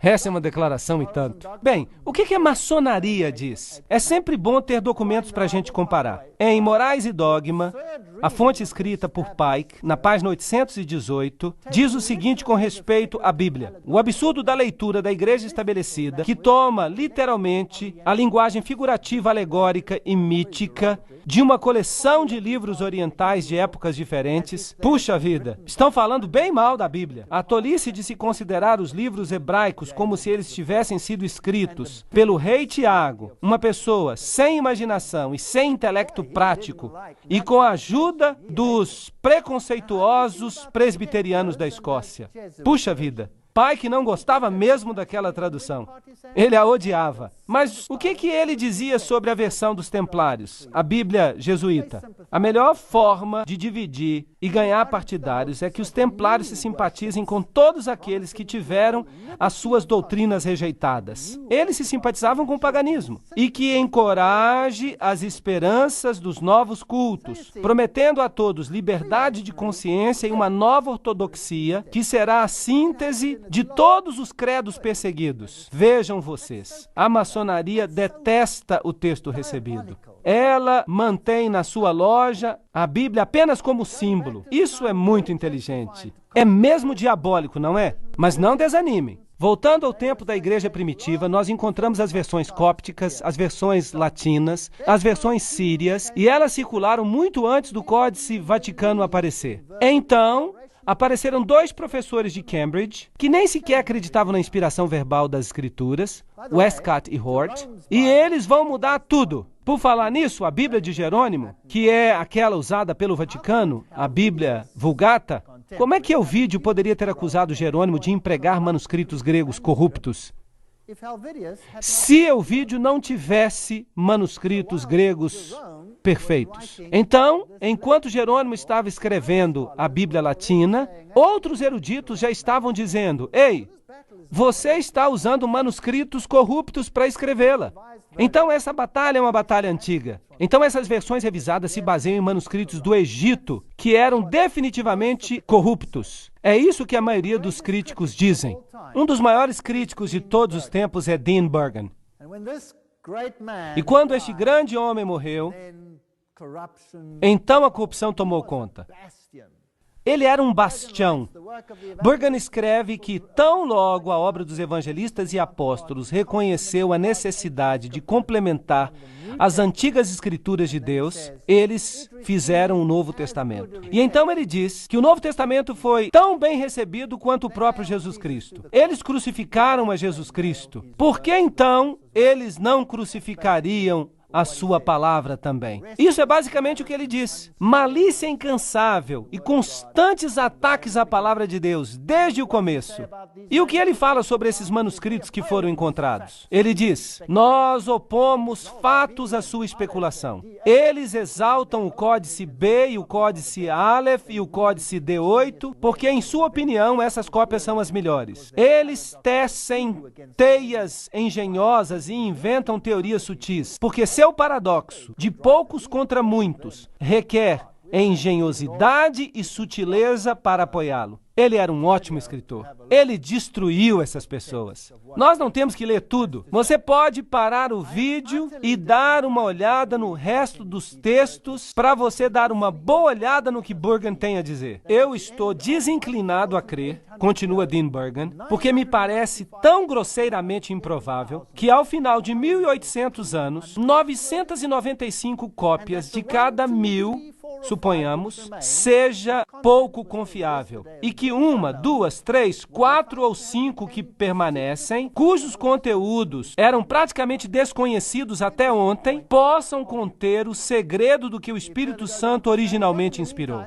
Essa é uma declaração e tanto. Bem, o que a maçonaria diz? É sempre bom ter documentos para a gente comparar. Em Morais e Dogma, a fonte escrita por Pike, na página 818, diz o seguinte com respeito à Bíblia: o absurdo da leitura da igreja estabelecida, que toma literalmente a linguagem figurativa, alegórica e mítica de uma coleção de livros orientais de épocas diferentes. Puxa vida, estão falando bem mal da Bíblia. A tolice de se considerar os livros hebraicos como se eles tivessem sido escritos pelo rei Tiago, uma pessoa sem imaginação e sem intelecto prático, e com a ajuda dos preconceituosos presbiterianos da Escócia. Puxa vida, Pike não gostava mesmo daquela tradução. Ele a odiava. Mas o que ele dizia sobre a versão dos Templários, a Bíblia jesuíta? A melhor forma de dividir e ganhar partidários é que os Templários se simpatizem com todos aqueles que tiveram as suas doutrinas rejeitadas. Eles se simpatizavam com o paganismo. E que encoraje as esperanças dos novos cultos, prometendo a todos liberdade de consciência e uma nova ortodoxia, que será a síntese de todos os credos perseguidos. Vejam vocês, a maçonaria detesta o texto recebido. Ela mantém na sua loja a Bíblia apenas como símbolo. Isso é muito inteligente. É mesmo diabólico, não é? Mas não desanimem. Voltando ao tempo da igreja primitiva, nós encontramos as versões cópticas, as versões latinas, as versões sírias, e elas circularam muito antes do Códice Vaticano aparecer. Então, apareceram 2 professores de Cambridge, que nem sequer acreditavam na inspiração verbal das Escrituras, Westcott e Hort, e eles vão mudar tudo. Por falar nisso, a Bíblia de Jerônimo, que é aquela usada pelo Vaticano, a Bíblia Vulgata, como é que Elvídio poderia ter acusado Jerônimo de empregar manuscritos gregos corruptos? Se Elvídio não tivesse manuscritos gregos perfeitos. Então, enquanto Jerônimo estava escrevendo a Bíblia Latina, outros eruditos já estavam dizendo: ei, você está usando manuscritos corruptos para escrevê-la. Então essa batalha é uma batalha antiga. Então essas versões revisadas se baseiam em manuscritos do Egito, que eram definitivamente corruptos. É isso que a maioria dos críticos dizem. Um dos maiores críticos de todos os tempos é Dean Burgon. E quando este grande homem morreu, então a corrupção tomou conta. Ele era um bastião. Burgon escreve que tão logo a obra dos evangelistas e apóstolos reconheceu a necessidade de complementar as antigas escrituras de Deus, eles fizeram o Novo Testamento. E então ele diz que o Novo Testamento foi tão bem recebido quanto o próprio Jesus Cristo. Eles crucificaram a Jesus Cristo. Por que então eles não crucificariam a sua palavra também? Isso é basicamente o que ele diz. Malícia incansável e constantes ataques à palavra de Deus, desde o começo. E o que ele fala sobre esses manuscritos que foram encontrados? Ele diz, nós opomos fatos à sua especulação. Eles exaltam o Códice B e o Códice Aleph e o Códice D8, porque, em sua opinião, essas cópias são as melhores. Eles tecem teias engenhosas e inventam teorias sutis, porque seu paradoxo, de poucos contra muitos, requer engenhosidade e sutileza para apoiá-lo. Ele era um ótimo escritor. Ele destruiu essas pessoas. Nós não temos que ler tudo. Você pode parar o vídeo e dar uma olhada no resto dos textos para você dar uma boa olhada no que Burgon tem a dizer. Eu estou desinclinado a crer, continua Dean Burgon, porque me parece tão grosseiramente improvável que ao final de 1800 anos, 995 cópias de cada 1000, suponhamos, seja pouco confiável e que 1, 2, 3, 4 ou 5 que permanecem, cujos conteúdos eram praticamente desconhecidos até ontem, possam conter o segredo do que o Espírito Santo originalmente inspirou.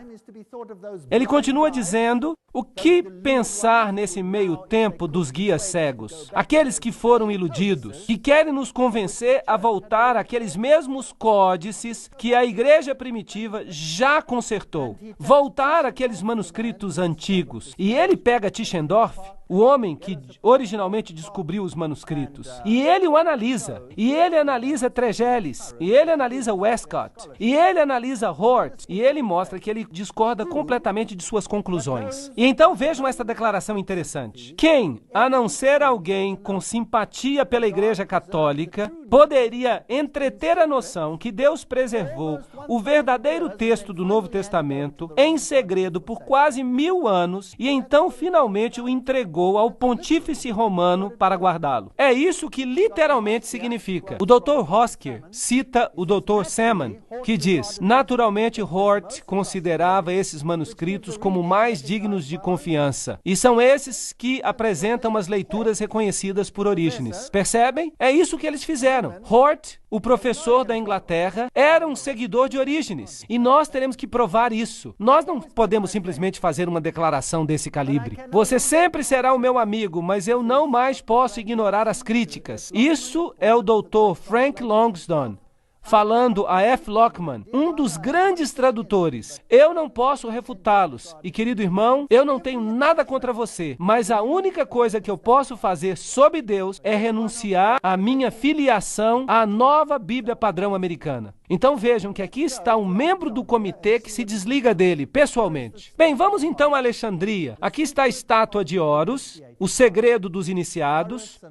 Ele continua dizendo, o que pensar nesse meio tempo dos guias cegos? Aqueles que foram iludidos, que querem nos convencer a voltar àqueles mesmos códices que a igreja primitiva já consertou. Voltar àqueles manuscritos antigos. E ele pega Tischendorf, o homem que originalmente descobriu os manuscritos, e ele o analisa. E ele analisa Tregelles, e ele analisa Westcott, e ele analisa Hort, e ele mostra que ele discorda completamente de suas conclusões. E então vejam esta declaração interessante. Quem, a não ser alguém com simpatia pela Igreja Católica, poderia entreter a noção que Deus preservou o verdadeiro texto do Novo Testamento em segredo por quase 1000 anos e então finalmente o entregou ao pontífice romano para guardá-lo? É isso que literalmente significa. O Dr. Hosker cita o Dr. Salmon, que diz, naturalmente Hort considerava esses manuscritos como mais dignos de confiança. E são esses que apresentam as leituras reconhecidas por Orígenes. Percebem? É isso que eles fizeram. Hort, o professor da Inglaterra, era um seguidor de Orígenes. E nós teremos que provar isso. Nós não podemos simplesmente fazer uma declaração desse calibre. Você sempre será o meu amigo, mas eu não mais posso ignorar as críticas. Isso é o Dr. Frank Longsdon, falando a F. Lockman, um dos grandes tradutores. Eu não posso refutá-los. E, querido irmão, eu não tenho nada contra você, mas a única coisa que eu posso fazer sob Deus é renunciar à minha filiação à nova Bíblia padrão americana. Então vejam que aqui está um membro do comitê que se desliga dele, pessoalmente. Bem, vamos então a Alexandria. Aqui está a estátua de Horus, o segredo dos iniciados.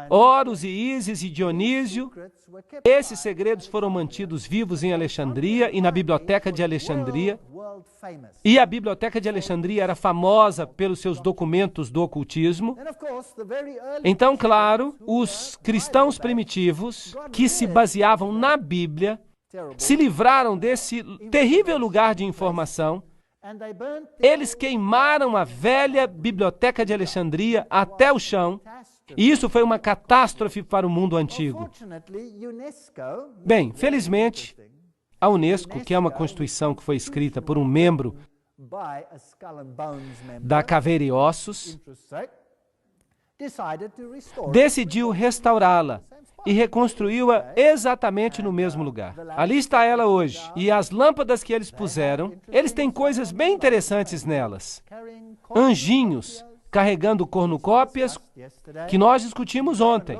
Horus e Ísis e Dionísio. Esses segredos foram mantidos vivos em Alexandria e na Biblioteca de Alexandria. E a Biblioteca de Alexandria era famosa pelos seus documentos do ocultismo. Então, claro, os cristãos primitivos, que se baseavam na Bíblia, se livraram desse terrível lugar de informação. Eles queimaram a velha Biblioteca de Alexandria até o chão. E isso foi uma catástrofe para o mundo antigo. Bem, felizmente, a Unesco, que é uma constituição que foi escrita por um membro da Caveira e Ossos, decidiu restaurá-la e reconstruiu-a exatamente no mesmo lugar. Ali está ela hoje. E as lâmpadas que eles puseram, eles têm coisas bem interessantes nelas. Anjinhos carregando cornucópias que nós discutimos ontem.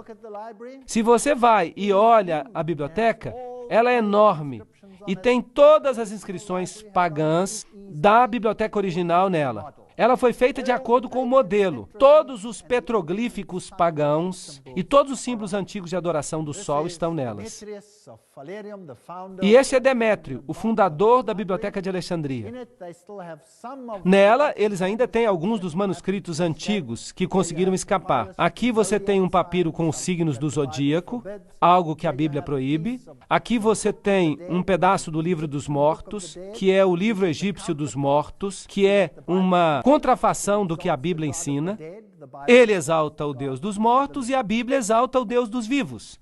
Se você vai e olha a biblioteca, ela é enorme e tem todas as inscrições pagãs da biblioteca original nela. Ela foi feita de acordo com o modelo. Todos os petroglíficos pagãos e todos os símbolos antigos de adoração do sol estão nelas. E esse é Demétrio, o fundador da Biblioteca de Alexandria. Nela, eles ainda têm alguns dos manuscritos antigos que conseguiram escapar. Aqui você tem um papiro com os signos do zodíaco, algo que a Bíblia proíbe. Aqui você tem um pedaço do livro dos mortos, que é o livro egípcio dos mortos, que é uma contrafação do que a Bíblia ensina. Ele exalta o Deus dos mortos e a Bíblia exalta o Deus dos vivos.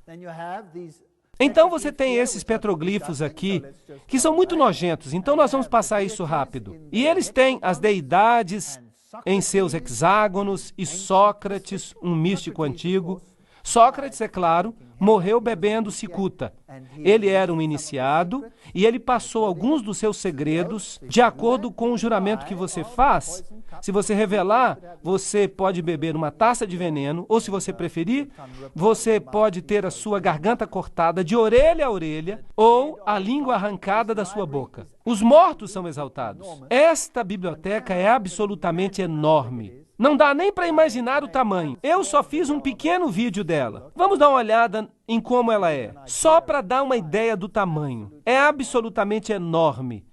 Então você tem esses petroglifos aqui, que são muito nojentos, então nós vamos passar isso rápido. E eles têm as deidades em seus hexágonos e Sócrates, um místico antigo. Sócrates, é claro, morreu bebendo cicuta. Ele era um iniciado e ele passou alguns dos seus segredos de acordo com o juramento que você faz. Se você revelar, você pode beber uma taça de veneno, ou se você preferir, você pode ter a sua garganta cortada de orelha a orelha ou a língua arrancada da sua boca. Os mortos são exaltados. Esta biblioteca é absolutamente enorme. Não dá nem para imaginar o tamanho. Eu só fiz um pequeno vídeo dela. Vamos dar uma olhada em como ela é, só para dar uma ideia do tamanho. É absolutamente enorme.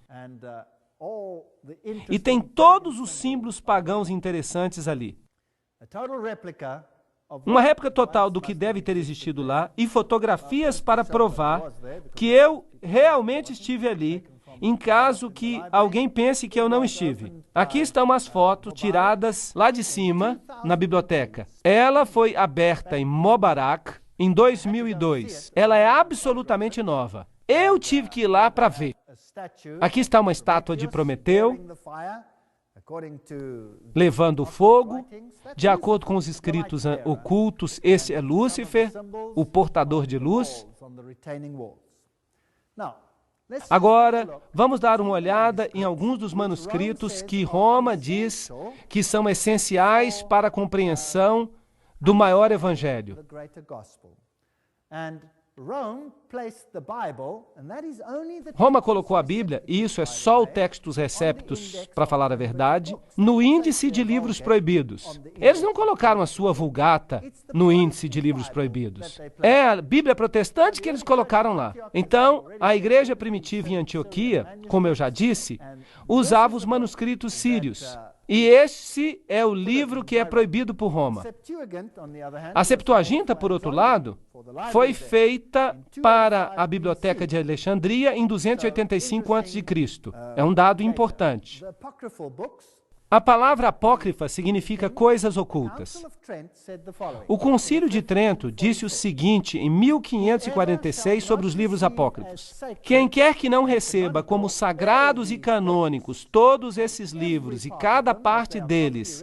E tem todos os símbolos pagãos interessantes ali. Uma réplica total do que deve ter existido lá e fotografias para provar que eu realmente estive ali, em caso que alguém pense que eu não estive. Aqui estão umas fotos tiradas lá de cima, na biblioteca. Ela foi aberta em Mubarak em 2002. Ela é absolutamente nova. Eu tive que ir lá para ver. Aqui está uma estátua de Prometeu, levando fogo. De acordo com os escritos ocultos, esse é Lúcifer, o portador de luz. Agora, vamos dar uma olhada em alguns dos manuscritos que Roma diz que são essenciais para a compreensão do maior evangelho. Roma colocou a Bíblia, e isso é só o Textus Receptus, para falar a verdade, no índice de livros proibidos. Eles não colocaram a sua Vulgata no índice de livros proibidos. É a Bíblia protestante que eles colocaram lá. Então, a igreja primitiva em Antioquia, como eu já disse, usava os manuscritos sírios. E esse é o livro que é proibido por Roma. A Septuaginta, por outro lado, foi feita para a Biblioteca de Alexandria em 285 a.C. É um dado importante. A palavra apócrifa significa coisas ocultas. O Concílio de Trento disse o seguinte em 1546 sobre os livros apócrifos: quem quer que não receba como sagrados e canônicos todos esses livros e cada parte deles,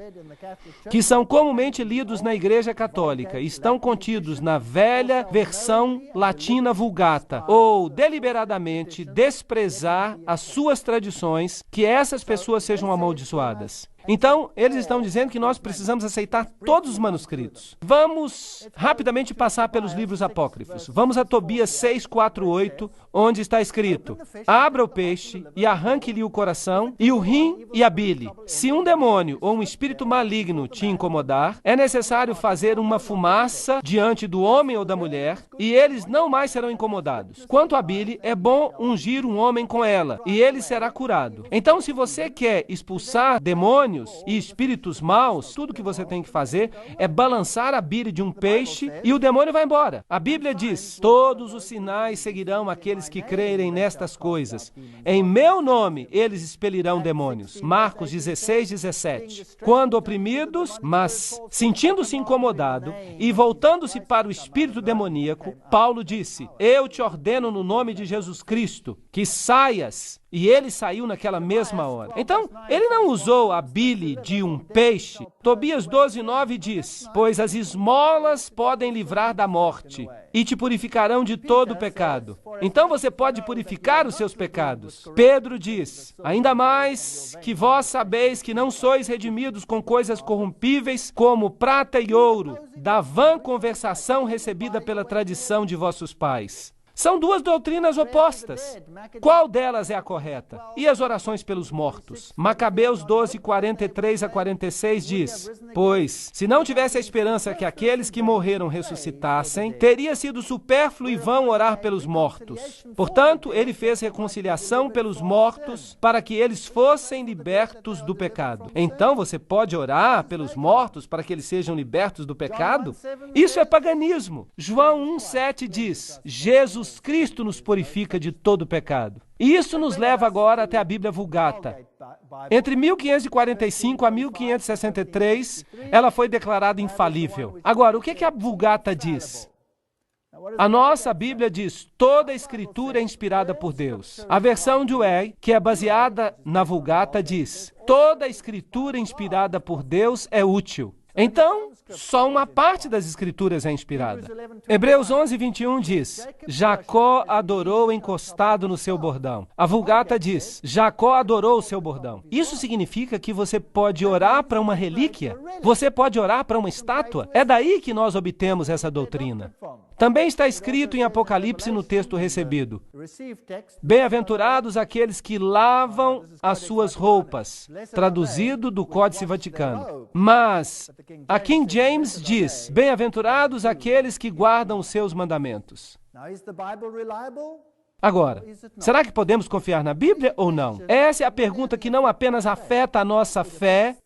que são comumente lidos na Igreja Católica, estão contidos na velha versão latina Vulgata, ou deliberadamente desprezar as suas tradições, que essas pessoas sejam amaldiçoadas. Então, eles estão dizendo que nós precisamos aceitar todos os manuscritos. Vamos rapidamente passar pelos livros apócrifos. Vamos a Tobias 6:4-8, onde está escrito: abra o peixe e arranque-lhe o coração, e o rim e a bile. Se um demônio ou um espírito maligno te incomodar, é necessário fazer uma fumaça diante do homem ou da mulher, e eles não mais serão incomodados. Quanto à bile, é bom ungir um homem com ela, e ele será curado. Então, se você quer expulsar demônios e espíritos maus, tudo que você tem que fazer é balançar a bile de um peixe e o demônio vai embora. A Bíblia diz: todos os sinais seguirão aqueles que crerem nestas coisas. Em meu nome eles expelirão demônios. Marcos 16:17. Quando oprimidos, mas sentindo-se incomodado e voltando-se para o espírito demoníaco, Paulo disse: eu te ordeno no nome de Jesus Cristo que saias. E ele saiu naquela mesma hora. Então, ele não usou a bile de um peixe. Tobias 12:9 diz: pois as esmolas podem livrar da morte e te purificarão de todo o pecado. Então você pode purificar os seus pecados. Pedro diz: ainda mais que vós sabeis que não sois redimidos com coisas corrompíveis, como prata e ouro, da vã conversação recebida pela tradição de vossos pais. São duas doutrinas opostas. Qual delas é a correta? E as orações pelos mortos? Macabeus 12, 43 a 46 diz: pois, se não tivesse a esperança que aqueles que morreram ressuscitassem, teria sido supérfluo e vão orar pelos mortos. Portanto, ele fez reconciliação pelos mortos para que eles fossem libertos do pecado. Então, você pode orar pelos mortos para que eles sejam libertos do pecado? Isso é paganismo. João 1,7 diz: Jesus Cristo nos purifica de todo pecado. E isso nos leva agora até a Bíblia Vulgata. Entre 1545 a 1563, ela foi declarada infalível. Agora, o que a Vulgata diz? A nossa Bíblia diz: toda a Escritura é inspirada por Deus. A versão de Way, que é baseada na Vulgata, diz: toda a Escritura inspirada por Deus é útil. Então, só uma parte das Escrituras é inspirada. Hebreus 11, 21 diz: Jacó adorou encostado no seu bordão. A Vulgata diz: Jacó adorou o seu bordão. Isso significa que você pode orar para uma relíquia? Você pode orar para uma estátua? É daí que nós obtemos essa doutrina. Também está escrito em Apocalipse no texto recebido: bem-aventurados aqueles que lavam as suas roupas, traduzido do Códice Vaticano. Mas a King James diz: bem-aventurados aqueles que guardam os seus mandamentos. Agora, será que podemos confiar na Bíblia ou não? Essa é a pergunta que não apenas afeta a nossa fé,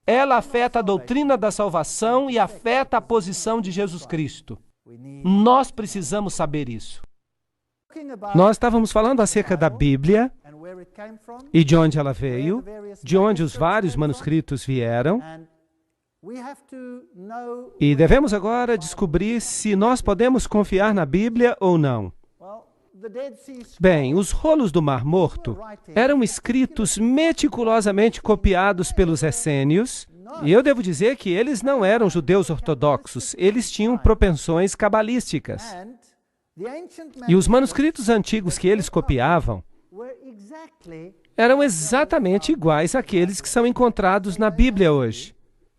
ela afeta a doutrina da salvação e afeta a posição de Jesus Cristo. Nós precisamos saber isso. Nós estávamos falando acerca da Bíblia e de onde ela veio, de onde os vários manuscritos vieram. E devemos agora descobrir se nós podemos confiar na Bíblia ou não. Bem, os rolos do Mar Morto eram escritos meticulosamente copiados pelos essênios, e eu devo dizer que eles não eram judeus ortodoxos, eles tinham propensões cabalísticas. E os manuscritos antigos que eles copiavam eram exatamente iguais àqueles que são encontrados na Bíblia hoje.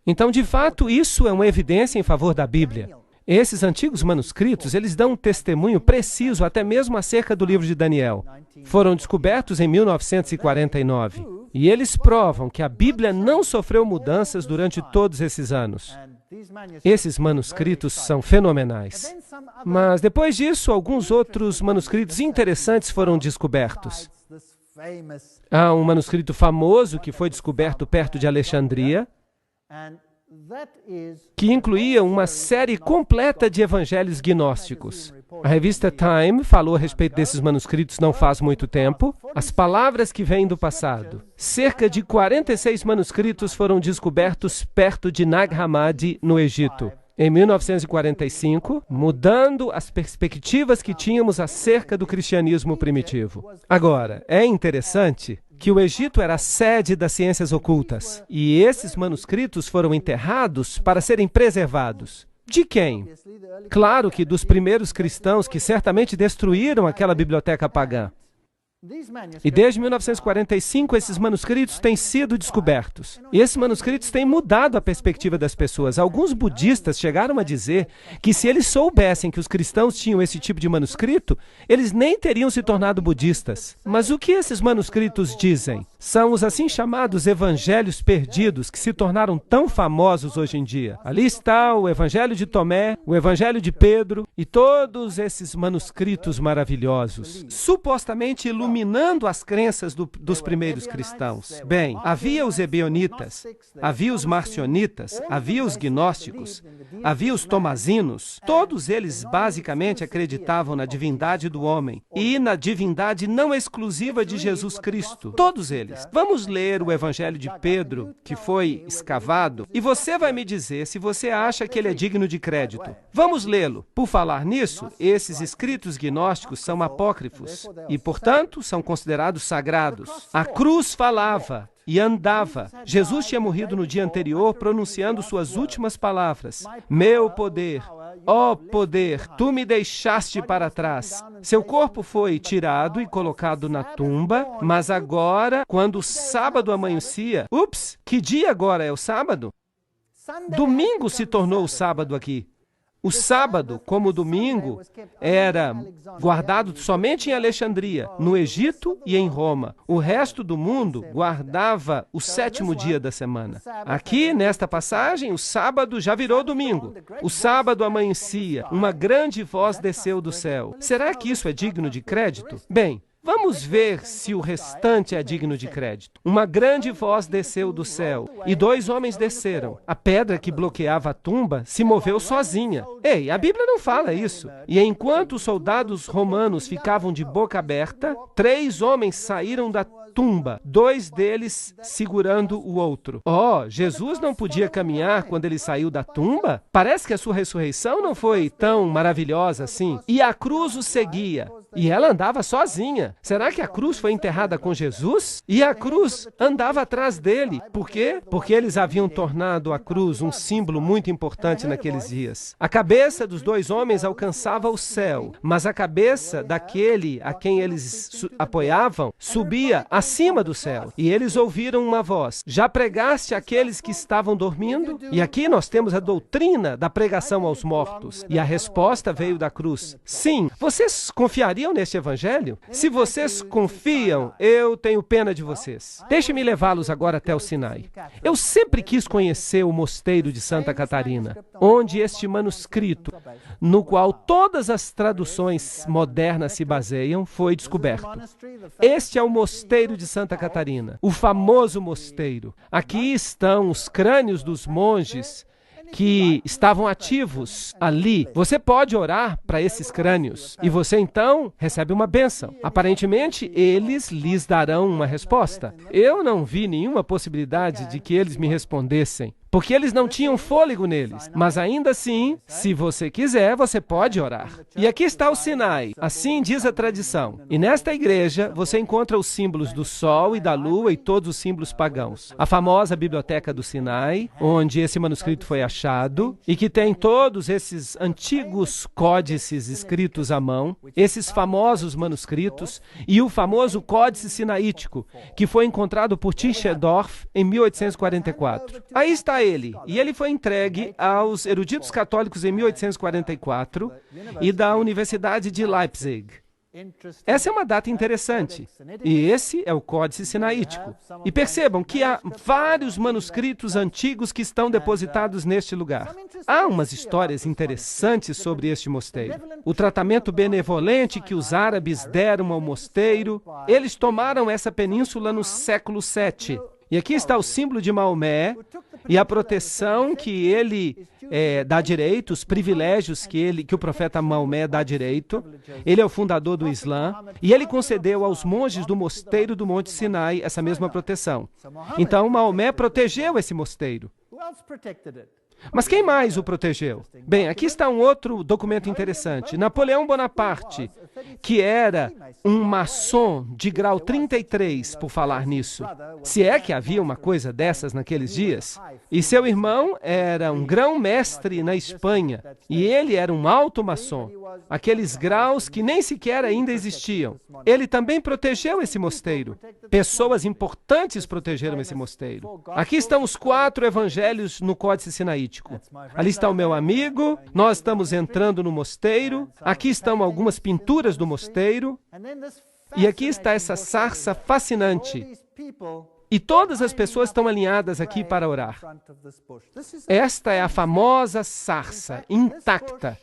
Então, de fato, isso é uma evidência em favor da Bíblia. Esses antigos manuscritos, eles dão um testemunho preciso até mesmo acerca do livro de Daniel. Foram descobertos em 1949. E eles provam que a Bíblia não sofreu mudanças durante todos esses anos. Esses manuscritos são fenomenais. Mas, depois disso, alguns outros manuscritos interessantes foram descobertos. Há um manuscrito famoso que foi descoberto perto de Alexandria, que incluía uma série completa de evangelhos gnósticos. A revista Time falou a respeito desses manuscritos não faz muito tempo. As palavras que vêm do passado. Cerca de 46 manuscritos foram descobertos perto de Nag Hammadi, no Egito, em 1945, mudando as perspectivas que tínhamos acerca do cristianismo primitivo. Agora, é interessante que o Egito era a sede das ciências ocultas, e esses manuscritos foram enterrados para serem preservados. De quem? Claro que dos primeiros cristãos que certamente destruíram aquela biblioteca pagã. E desde 1945, esses manuscritos têm sido descobertos. E esses manuscritos têm mudado a perspectiva das pessoas. Alguns budistas chegaram a dizer que se eles soubessem que os cristãos tinham esse tipo de manuscrito, eles nem teriam se tornado budistas. Mas o que esses manuscritos dizem? São os assim chamados evangelhos perdidos que se tornaram tão famosos hoje em dia. Ali está o Evangelho de Tomé, o Evangelho de Pedro e todos esses manuscritos maravilhosos, supostamente iluminando as crenças dos primeiros cristãos. Bem, havia os ebionitas, havia os marcionitas, havia os gnósticos, havia os tomazinos. Todos eles basicamente acreditavam na divindade do homem e na divindade não exclusiva de Jesus Cristo. Todos eles. Vamos ler o Evangelho de Pedro, que foi escavado, e você vai me dizer se você acha que ele é digno de crédito. Vamos lê-lo. Por falar nisso, esses escritos gnósticos são apócrifos e, portanto, são considerados sagrados. A cruz falava e andava. Jesus tinha morrido no dia anterior, pronunciando suas últimas palavras. Meu poder, ó poder, tu me deixaste para trás. Seu corpo foi tirado e colocado na tumba, mas agora, quando o sábado amanhecia... Ups, que dia agora é o sábado? Domingo se tornou o sábado aqui. O sábado, como o domingo, era guardado somente em Alexandria, no Egito e em Roma. O resto do mundo guardava o 7º dia da semana. Aqui, nesta passagem, o sábado já virou domingo. O sábado amanhecia, uma grande voz desceu do céu. Será que isso é digno de crédito? Bem, vamos ver se o restante é digno de crédito. Uma grande voz desceu do céu, e 2 homens desceram. A pedra que bloqueava a tumba se moveu sozinha. Ei, a Bíblia não fala isso. E enquanto os soldados romanos ficavam de boca aberta, 3 homens saíram da tumba, 2 deles segurando o outro. Oh, Jesus não podia caminhar quando ele saiu da tumba? Parece que a sua ressurreição não foi tão maravilhosa assim. E a cruz o seguia. E ela andava sozinha. Será que a cruz foi enterrada com Jesus? E a cruz andava atrás dele. Por quê? Porque eles haviam tornado a cruz um símbolo muito importante naqueles dias. A cabeça dos 2 homens alcançava o céu, mas a cabeça daquele a quem eles apoiavam subia acima do céu. E eles ouviram uma voz: já pregaste àqueles que estavam dormindo? E aqui nós temos a doutrina da pregação aos mortos. E a resposta veio da cruz: sim. Vocês confiariam neste evangelho? Se vocês confiam, eu tenho pena de vocês. Deixe-me levá-los agora até o Sinai. Eu sempre quis conhecer o mosteiro de Santa Catarina, onde este manuscrito, no qual todas as traduções modernas se baseiam, foi descoberto. Este é o mosteiro de Santa Catarina, o famoso mosteiro. Aqui estão os crânios dos monges que estavam ativos ali. Você pode orar para esses crânios e você então recebe uma bênção. Aparentemente, eles lhes darão uma resposta. Eu não vi nenhuma possibilidade de que eles me respondessem, porque eles não tinham fôlego neles. Mas ainda assim, se você quiser, você pode orar. E aqui está o Sinai, assim diz a tradição. E nesta igreja, você encontra os símbolos do sol e da lua e todos os símbolos pagãos. A famosa biblioteca do Sinai, onde esse manuscrito foi achado, e que tem todos esses antigos códices escritos à mão, esses famosos manuscritos, e o famoso Códice Sinaítico, que foi encontrado por Tischendorf em 1844. Aí está ele, e ele foi entregue aos eruditos católicos em 1844 e da Universidade de Leipzig. Essa é uma data interessante, e esse é o Códice Sinaítico. E percebam que há vários manuscritos antigos que estão depositados neste lugar. Há umas histórias interessantes sobre este mosteiro. O tratamento benevolente que os árabes deram ao mosteiro. Eles tomaram essa península no século VII. E aqui está o símbolo de Maomé e a proteção que ele dá direito, os privilégios que o profeta Maomé dá direito. Ele é o fundador do Islã e ele concedeu aos monges do mosteiro do Monte Sinai essa mesma proteção. Então, Maomé protegeu esse mosteiro. Mas quem mais o protegeu? Bem, aqui está um outro documento interessante. Napoleão Bonaparte, que era um maçom de grau 33, por falar nisso. Se é que havia uma coisa dessas naqueles dias. E seu irmão era um grão-mestre na Espanha, e ele era um alto maçom. Aqueles graus que nem sequer ainda existiam. Ele também protegeu esse mosteiro. Pessoas importantes protegeram esse mosteiro. Aqui estão os 4 evangelhos no Códice Sinaítico. Ali está o meu amigo, nós estamos entrando no mosteiro, aqui estão algumas pinturas do mosteiro, e aqui está essa sarça fascinante. E todas as pessoas estão alinhadas aqui para orar. Esta é a famosa sarça, intacta.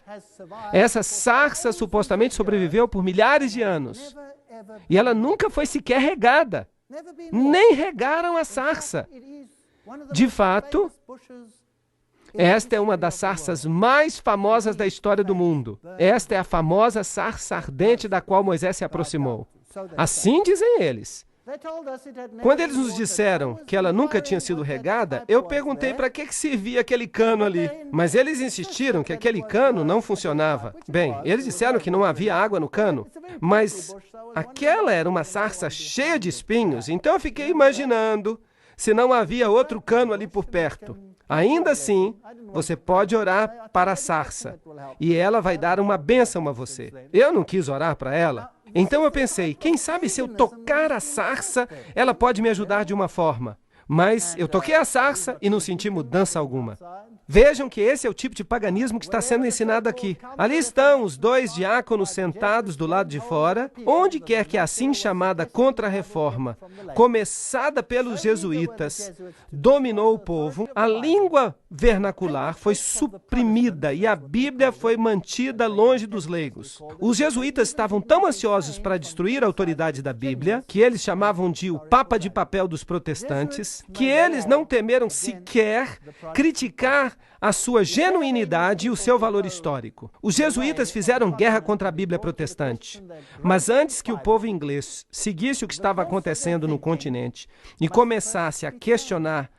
Essa sarça supostamente sobreviveu por milhares de anos. E ela nunca foi sequer regada. Nem regaram a sarça. De fato, esta é uma das sarças mais famosas da história do mundo. Esta é a famosa sarça ardente da qual Moisés se aproximou. Assim dizem eles. Quando eles nos disseram que ela nunca tinha sido regada, eu perguntei para que servia aquele cano ali. Mas eles insistiram que aquele cano não funcionava. Bem, eles disseram que não havia água no cano, mas aquela era uma sarça cheia de espinhos, então eu fiquei imaginando se não havia outro cano ali por perto. Ainda assim, você pode orar para a sarça, e ela vai dar uma bênção a você. Eu não quis orar para ela, então eu pensei, quem sabe se eu tocar a sarça, ela pode me ajudar de uma forma. Mas eu toquei a sarça e não senti mudança alguma. Vejam que esse é o tipo de paganismo que está sendo ensinado aqui. Ali estão os dois diáconos sentados do lado de fora. Onde quer que a assim chamada Contra-Reforma, começada pelos jesuítas, dominou o povo, a língua vernacular foi suprimida e a Bíblia foi mantida longe dos leigos. Os jesuítas estavam tão ansiosos para destruir a autoridade da Bíblia, que eles chamavam de o Papa de Papel dos protestantes, que eles não temeram sequer criticar a sua genuinidade e o seu valor histórico. Os jesuítas fizeram guerra contra a Bíblia protestante, mas antes que o povo inglês seguisse o que estava acontecendo no continente e começasse a questionar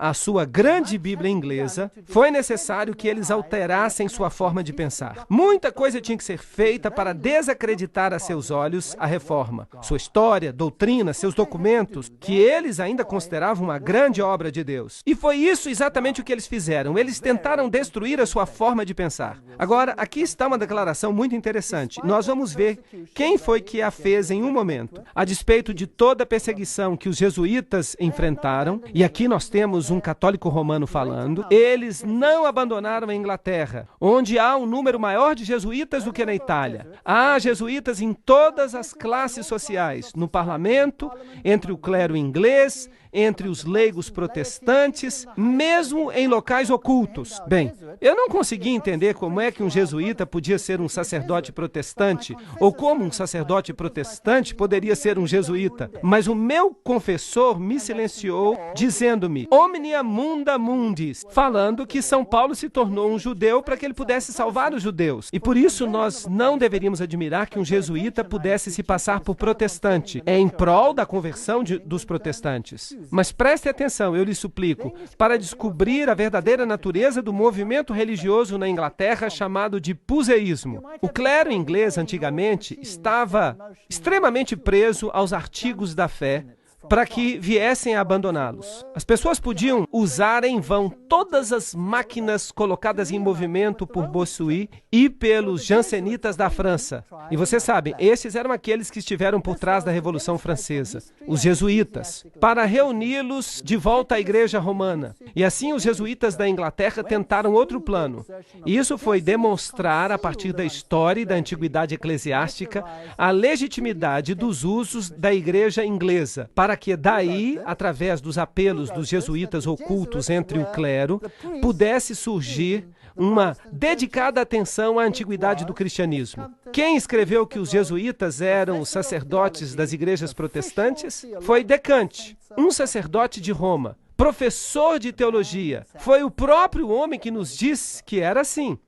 a sua grande Bíblia inglesa, foi necessário que eles alterassem sua forma de pensar. Muita coisa tinha que ser feita para desacreditar a seus olhos a reforma, sua história, doutrina, seus documentos, que eles ainda consideravam uma grande obra de Deus. E foi isso exatamente o que eles fizeram. Eles tentaram destruir a sua forma de pensar. Agora, aqui está uma declaração muito interessante. Nós vamos ver quem foi que a fez em um momento. A despeito de toda a perseguição que os jesuítas enfrentaram, e aqui nós temos um católico romano falando, eles não abandonaram a Inglaterra, onde há um número maior de jesuítas do que na Itália. Há jesuítas em todas as classes sociais, no parlamento, entre o clero inglês, entre os leigos protestantes, mesmo em locais ocultos. Bem, eu não consegui entender como é que um jesuíta podia ser um sacerdote protestante, ou como um sacerdote protestante poderia ser um jesuíta, mas o meu confessor me silenciou, dizendo-me, omnia munda mundis, falando que São Paulo se tornou um judeu para que ele pudesse salvar os judeus. E por isso nós não deveríamos admirar que um jesuíta pudesse se passar por protestante, em prol da conversão dos protestantes. Mas preste atenção, eu lhe suplico, para descobrir a verdadeira natureza do movimento religioso na Inglaterra chamado de puseísmo. O clero inglês, antigamente, estava extremamente preso aos artigos da fé, para que viessem a abandoná-los. As pessoas podiam usar em vão todas as máquinas colocadas em movimento por Bossuet e pelos jansenitas da França. E vocês sabem, esses eram aqueles que estiveram por trás da Revolução Francesa, os jesuítas, para reuni-los de volta à Igreja Romana. E assim os jesuítas da Inglaterra tentaram outro plano. E isso foi demonstrar, a partir da história e da antiguidade eclesiástica, a legitimidade dos usos da Igreja inglesa, para que daí, através dos apelos dos jesuítas ocultos entre o clero, pudesse surgir uma dedicada atenção à antiguidade do cristianismo. Quem escreveu que os jesuítas eram os sacerdotes das igrejas protestantes? Foi Decante, um sacerdote de Roma, professor de teologia. Foi o próprio homem que nos diz que era assim.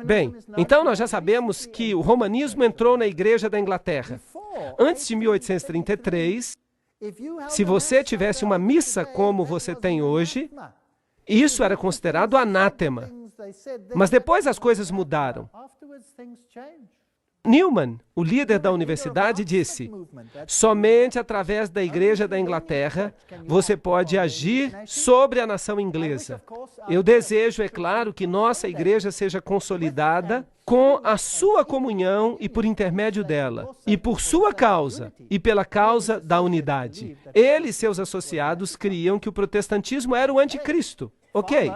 Bem, então nós já sabemos que o romanismo entrou na Igreja da Inglaterra. Antes de 1833, se você tivesse uma missa como você tem hoje, isso era considerado anátema. Mas depois as coisas mudaram. Newman, o líder da universidade, disse: somente através da Igreja da Inglaterra você pode agir sobre a nação inglesa. Eu desejo, é claro, que nossa igreja seja consolidada com a sua comunhão e por intermédio dela, e por sua causa, e pela causa da unidade. Ele e seus associados criam que o protestantismo era o anticristo. Ok.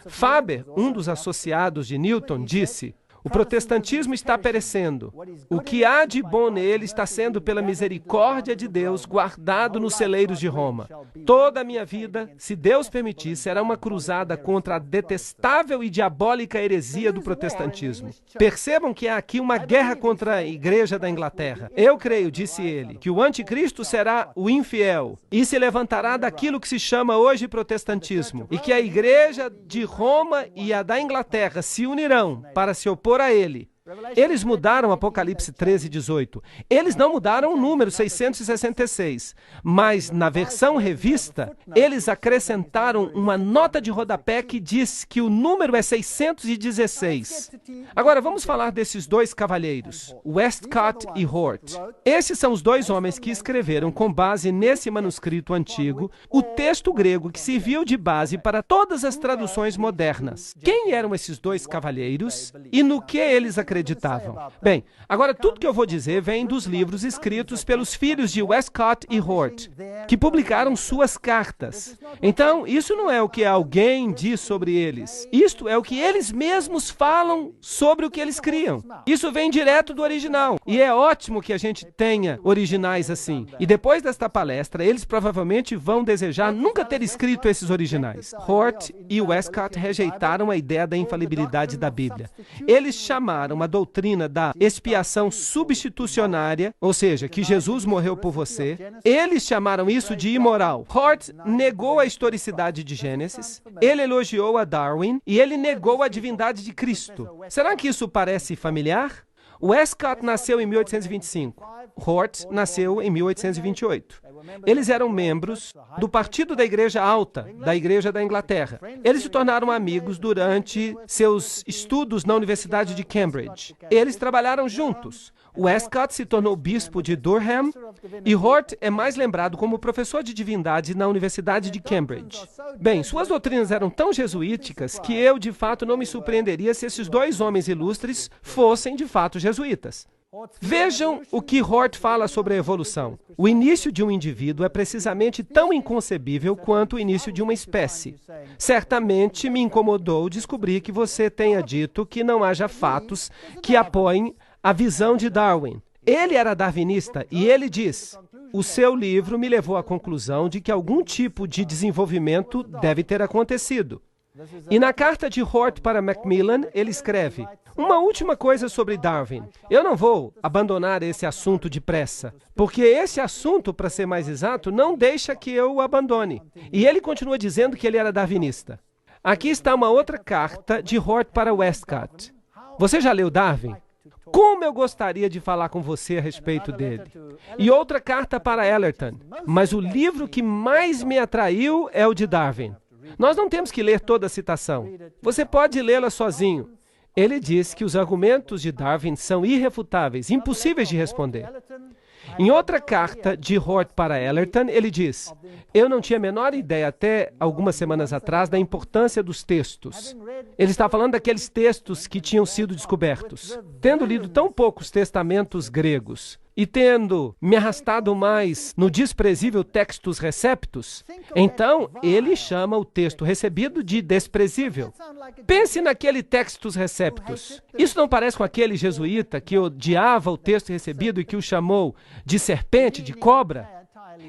Faber, um dos associados de Newton, disse: o protestantismo está perecendo. O que há de bom nele está sendo, pela misericórdia de Deus, guardado nos celeiros de Roma. Toda a minha vida, se Deus permitir, será uma cruzada contra a detestável e diabólica heresia do protestantismo. Percebam que há aqui uma guerra contra a Igreja da Inglaterra. Eu creio, disse ele, que o anticristo será o infiel e se levantará daquilo que se chama hoje protestantismo, e que a Igreja de Roma e a da Inglaterra se unirão para se opor a ele. Eles mudaram Apocalipse 13:18. Eles não mudaram o número 666, mas na versão revista, eles acrescentaram uma nota de rodapé que diz que o número é 616. Agora, vamos falar desses dois cavalheiros, Westcott e Hort. Esses são os dois homens que escreveram, com base nesse manuscrito antigo, o texto grego que serviu de base para todas as traduções modernas. Quem eram esses dois cavalheiros e no que eles acreditavam? Bem, agora tudo que eu vou dizer vem dos livros escritos pelos filhos de Westcott e Hort. que publicaram suas cartas. Então, isso não é o que alguém diz sobre eles. Isto é o que eles mesmos falam sobre o que eles criam. Isso vem direto do original. E é ótimo que a gente tenha originais assim. E depois desta palestra, eles provavelmente vão desejar nunca ter escrito esses originais. Hort e Westcott rejeitaram a ideia da infalibilidade da Bíblia. Eles chamaram a doutrina da expiação substitucionária, ou seja, que Jesus morreu por você. Eles chamaram isso de imoral. Hort negou a historicidade de Gênesis, ele elogiou a Darwin e ele negou a divindade de Cristo. Será que isso parece familiar? Westcott nasceu em 1825. Hort nasceu em 1828. Eles eram membros do Partido da Igreja Alta, da Igreja da Inglaterra. Eles se tornaram amigos durante seus estudos na Universidade de Cambridge. Eles trabalharam juntos. Westcott se tornou bispo de Durham e Hort é mais lembrado como professor de divindade na Universidade de Cambridge. Bem, suas doutrinas eram tão jesuíticas que eu, de fato, não me surpreenderia se esses dois homens ilustres fossem, de fato, jesuítas. Vejam o que Hort fala sobre a evolução. O início de um indivíduo é precisamente tão inconcebível quanto o início de uma espécie. Certamente me incomodou descobrir que você tenha dito que não haja fatos que apoiem a visão de Darwin. Ele era darwinista e ele diz: o seu livro me levou à conclusão de que algum tipo de desenvolvimento deve ter acontecido. E na carta de Hort para Macmillan, ele escreve: uma última coisa sobre Darwin. Eu não vou abandonar esse assunto depressa, porque esse assunto, para ser mais exato, não deixa que eu o abandone. E ele continua dizendo que ele era darwinista. Aqui está uma outra carta de Hort para Westcott. Você já leu Darwin? Como eu gostaria de falar com você a respeito dele. E outra carta para Ellerton. Mas o livro que mais me atraiu é o de Darwin. Nós não temos que ler toda a citação. Você pode lê-la sozinho. Ele diz que os argumentos de Darwin são irrefutáveis, impossíveis de responder. Em outra carta de Hort para Ellerton, ele diz: eu não tinha a menor ideia até algumas semanas atrás da importância dos textos. Ele está falando daqueles textos que tinham sido descobertos. Tendo lido tão poucos testamentos gregos e tendo me arrastado mais no desprezível textus receptus, então ele chama o texto recebido de desprezível. Pense naquele textus receptus. Isso não parece com aquele jesuíta que odiava o texto recebido e que o chamou de serpente, de cobra?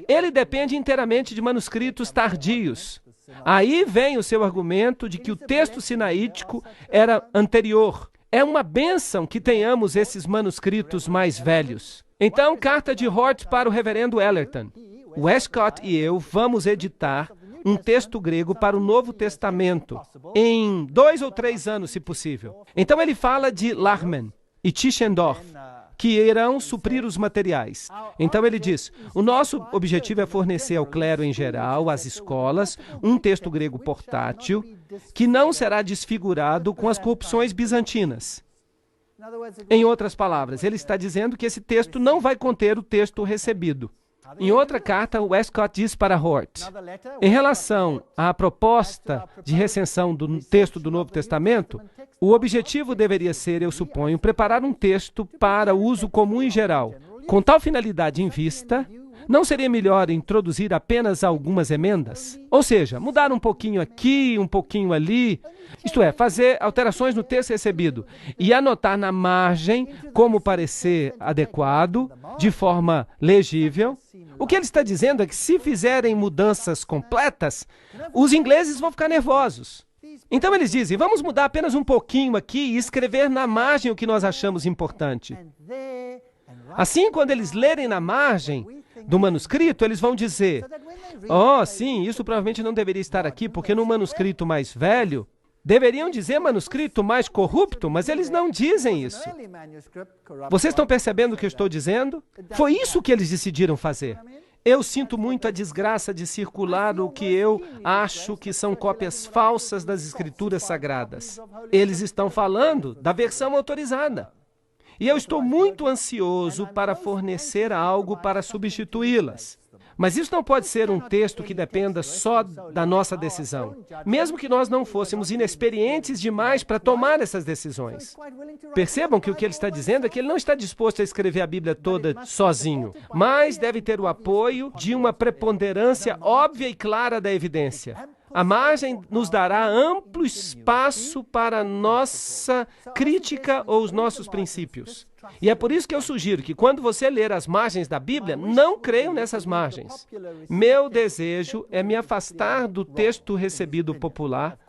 Ele depende inteiramente de manuscritos tardios. Aí vem o seu argumento de que o texto sinaítico era anterior. É uma bênção que tenhamos esses manuscritos mais velhos. Então, carta de Hort para o reverendo Ellerton. Westcott e eu vamos editar um texto grego para o Novo Testamento, em 2 ou 3 anos, se possível. Então ele fala de Lachmann e Tischendorf, que irão suprir os materiais. Então ele diz: o nosso objetivo é fornecer ao clero em geral, às escolas, um texto grego portátil que não será desfigurado com as corrupções bizantinas. Em outras palavras, ele está dizendo que esse texto não vai conter o texto recebido. Em outra carta, Westcott diz para Hort: em relação à proposta de recensão do texto do Novo Testamento, o objetivo deveria ser, eu suponho, preparar um texto para uso comum em geral. Com tal finalidade em vista, não seria melhor introduzir apenas algumas emendas? Ou seja, mudar um pouquinho aqui, um pouquinho ali, isto é, fazer alterações no texto recebido e anotar na margem como parecer adequado, de forma legível. O que ele está dizendo é que se fizerem mudanças completas, os ingleses vão ficar nervosos. Então eles dizem: vamos mudar apenas um pouquinho aqui e escrever na margem o que nós achamos importante. Assim, quando eles lerem na margem do manuscrito, eles vão dizer: oh, sim, isso provavelmente não deveria estar aqui, porque no manuscrito mais velho, deveriam dizer manuscrito mais corrupto, mas eles não dizem isso. Vocês estão percebendo o que eu estou dizendo? Foi isso que eles decidiram fazer. Eu sinto muito a desgraça de circular o que eu acho que são cópias falsas das Escrituras Sagradas. Eles estão falando da versão autorizada. E eu estou muito ansioso para fornecer algo para substituí-las. Mas isso não pode ser um texto que dependa só da nossa decisão, mesmo que nós não fôssemos inexperientes demais para tomar essas decisões. Percebam que o que ele está dizendo é que ele não está disposto a escrever a Bíblia toda sozinho, mas deve ter o apoio de uma preponderância óbvia e clara da evidência. A margem nos dará amplo espaço para a nossa crítica ou os nossos princípios. E é por isso que eu sugiro que quando você ler as margens da Bíblia, não creiam nessas margens. Meu desejo é me afastar do texto recebido popular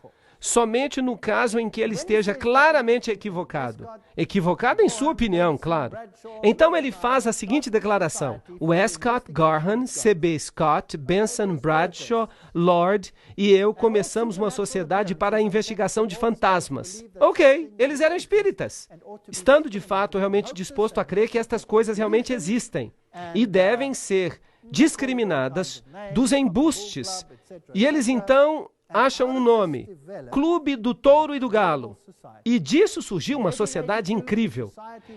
somente no caso em que ele esteja claramente equivocado. Equivocado em sua opinião, claro. Então ele faz a seguinte declaração: Westcott, Garhan, C.B. Scott, Benson, Bradshaw, Lord e eu começamos uma sociedade para a investigação de fantasmas. Ok, eles eram espíritas, estando de fato realmente disposto a crer que estas coisas realmente existem e devem ser discriminadas dos embustes. E eles então acham um nome, Clube do Touro e do Galo. E disso surgiu uma sociedade incrível.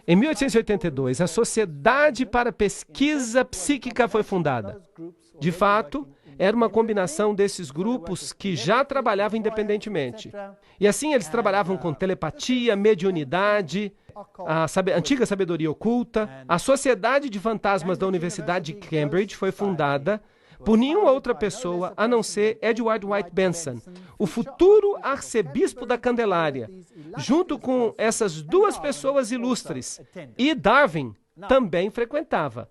Em 1882, a Sociedade para Pesquisa Psíquica foi fundada. De fato, era uma combinação desses grupos que já trabalhavam independentemente. E assim eles trabalhavam com telepatia, mediunidade, a antiga sabedoria oculta. A Sociedade de Fantasmas da Universidade de Cambridge foi fundada por nenhuma outra pessoa a não ser Edward White Benson, o futuro arcebispo da Candelária, junto com essas duas pessoas ilustres. E Darwin também frequentava.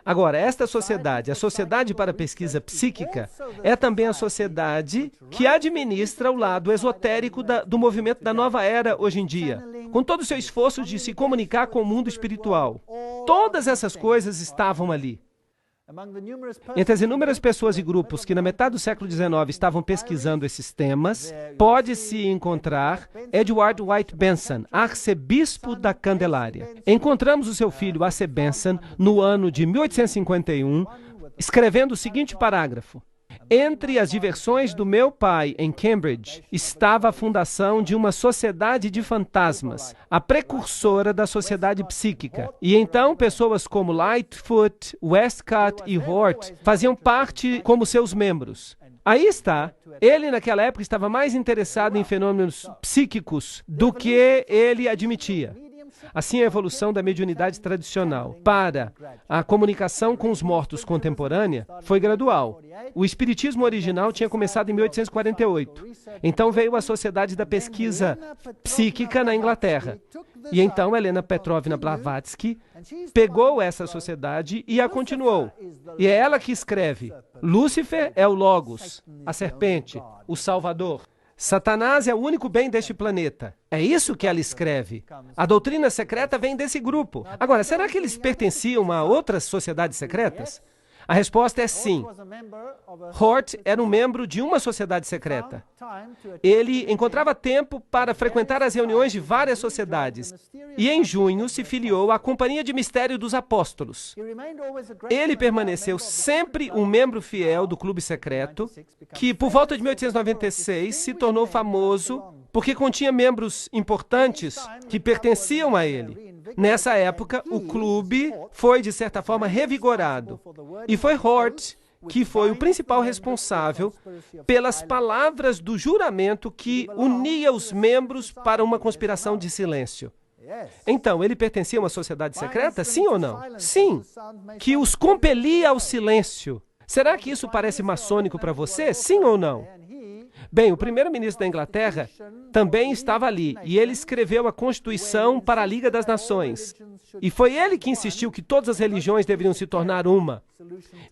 Agora, esta sociedade, a Sociedade para a Pesquisa Psíquica, é também a sociedade que administra o lado esotérico do movimento da nova era hoje em dia, com todo o seu esforço de se comunicar com o mundo espiritual. Todas essas coisas estavam ali. Entre as inúmeras pessoas e grupos que na metade do século XIX estavam pesquisando esses temas, pode-se encontrar Edward White Benson, arcebispo da Candelária. Encontramos o seu filho, A.C. Benson, no ano de 1851, escrevendo o seguinte parágrafo: Entre as diversões do meu pai em Cambridge estava a fundação de uma sociedade de fantasmas, a precursora da sociedade psíquica. E então pessoas como Lightfoot, Westcott e Hort faziam parte como seus membros. Aí está. Ele, naquela época, estava mais interessado em fenômenos psíquicos do que ele admitia. Assim, a evolução da mediunidade tradicional para a comunicação com os mortos contemporânea foi gradual. O espiritismo original tinha começado em 1848. Então veio a Sociedade da Pesquisa Psíquica na Inglaterra. E então Helena Petrovna Blavatsky pegou essa sociedade e a continuou. E é ela que escreve: Lúcifer é o Logos, a serpente, o Salvador. Satanás é o único bem deste planeta. É isso que ela escreve. A doutrina secreta vem desse grupo. Agora, será que eles pertenciam a outras sociedades secretas? A resposta é sim. Hort era um membro de uma sociedade secreta. Ele encontrava tempo para frequentar as reuniões de várias sociedades e em junho se filiou à Companhia de Mistério dos Apóstolos. Ele permaneceu sempre um membro fiel do clube secreto, que por volta de 1896 se tornou famoso porque continha membros importantes que pertenciam a ele. Nessa época, o clube foi, de certa forma, revigorado. E foi Hort que foi o principal responsável pelas palavras do juramento que unia os membros para uma conspiração de silêncio. Então, ele pertencia a uma sociedade secreta? Sim ou não? Sim, que os compelia ao silêncio. Será que isso parece maçônico para você? Sim ou não? Bem, o primeiro-ministro da Inglaterra também estava ali, e ele escreveu a Constituição para a Liga das Nações. E foi ele que insistiu que todas as religiões deveriam se tornar uma.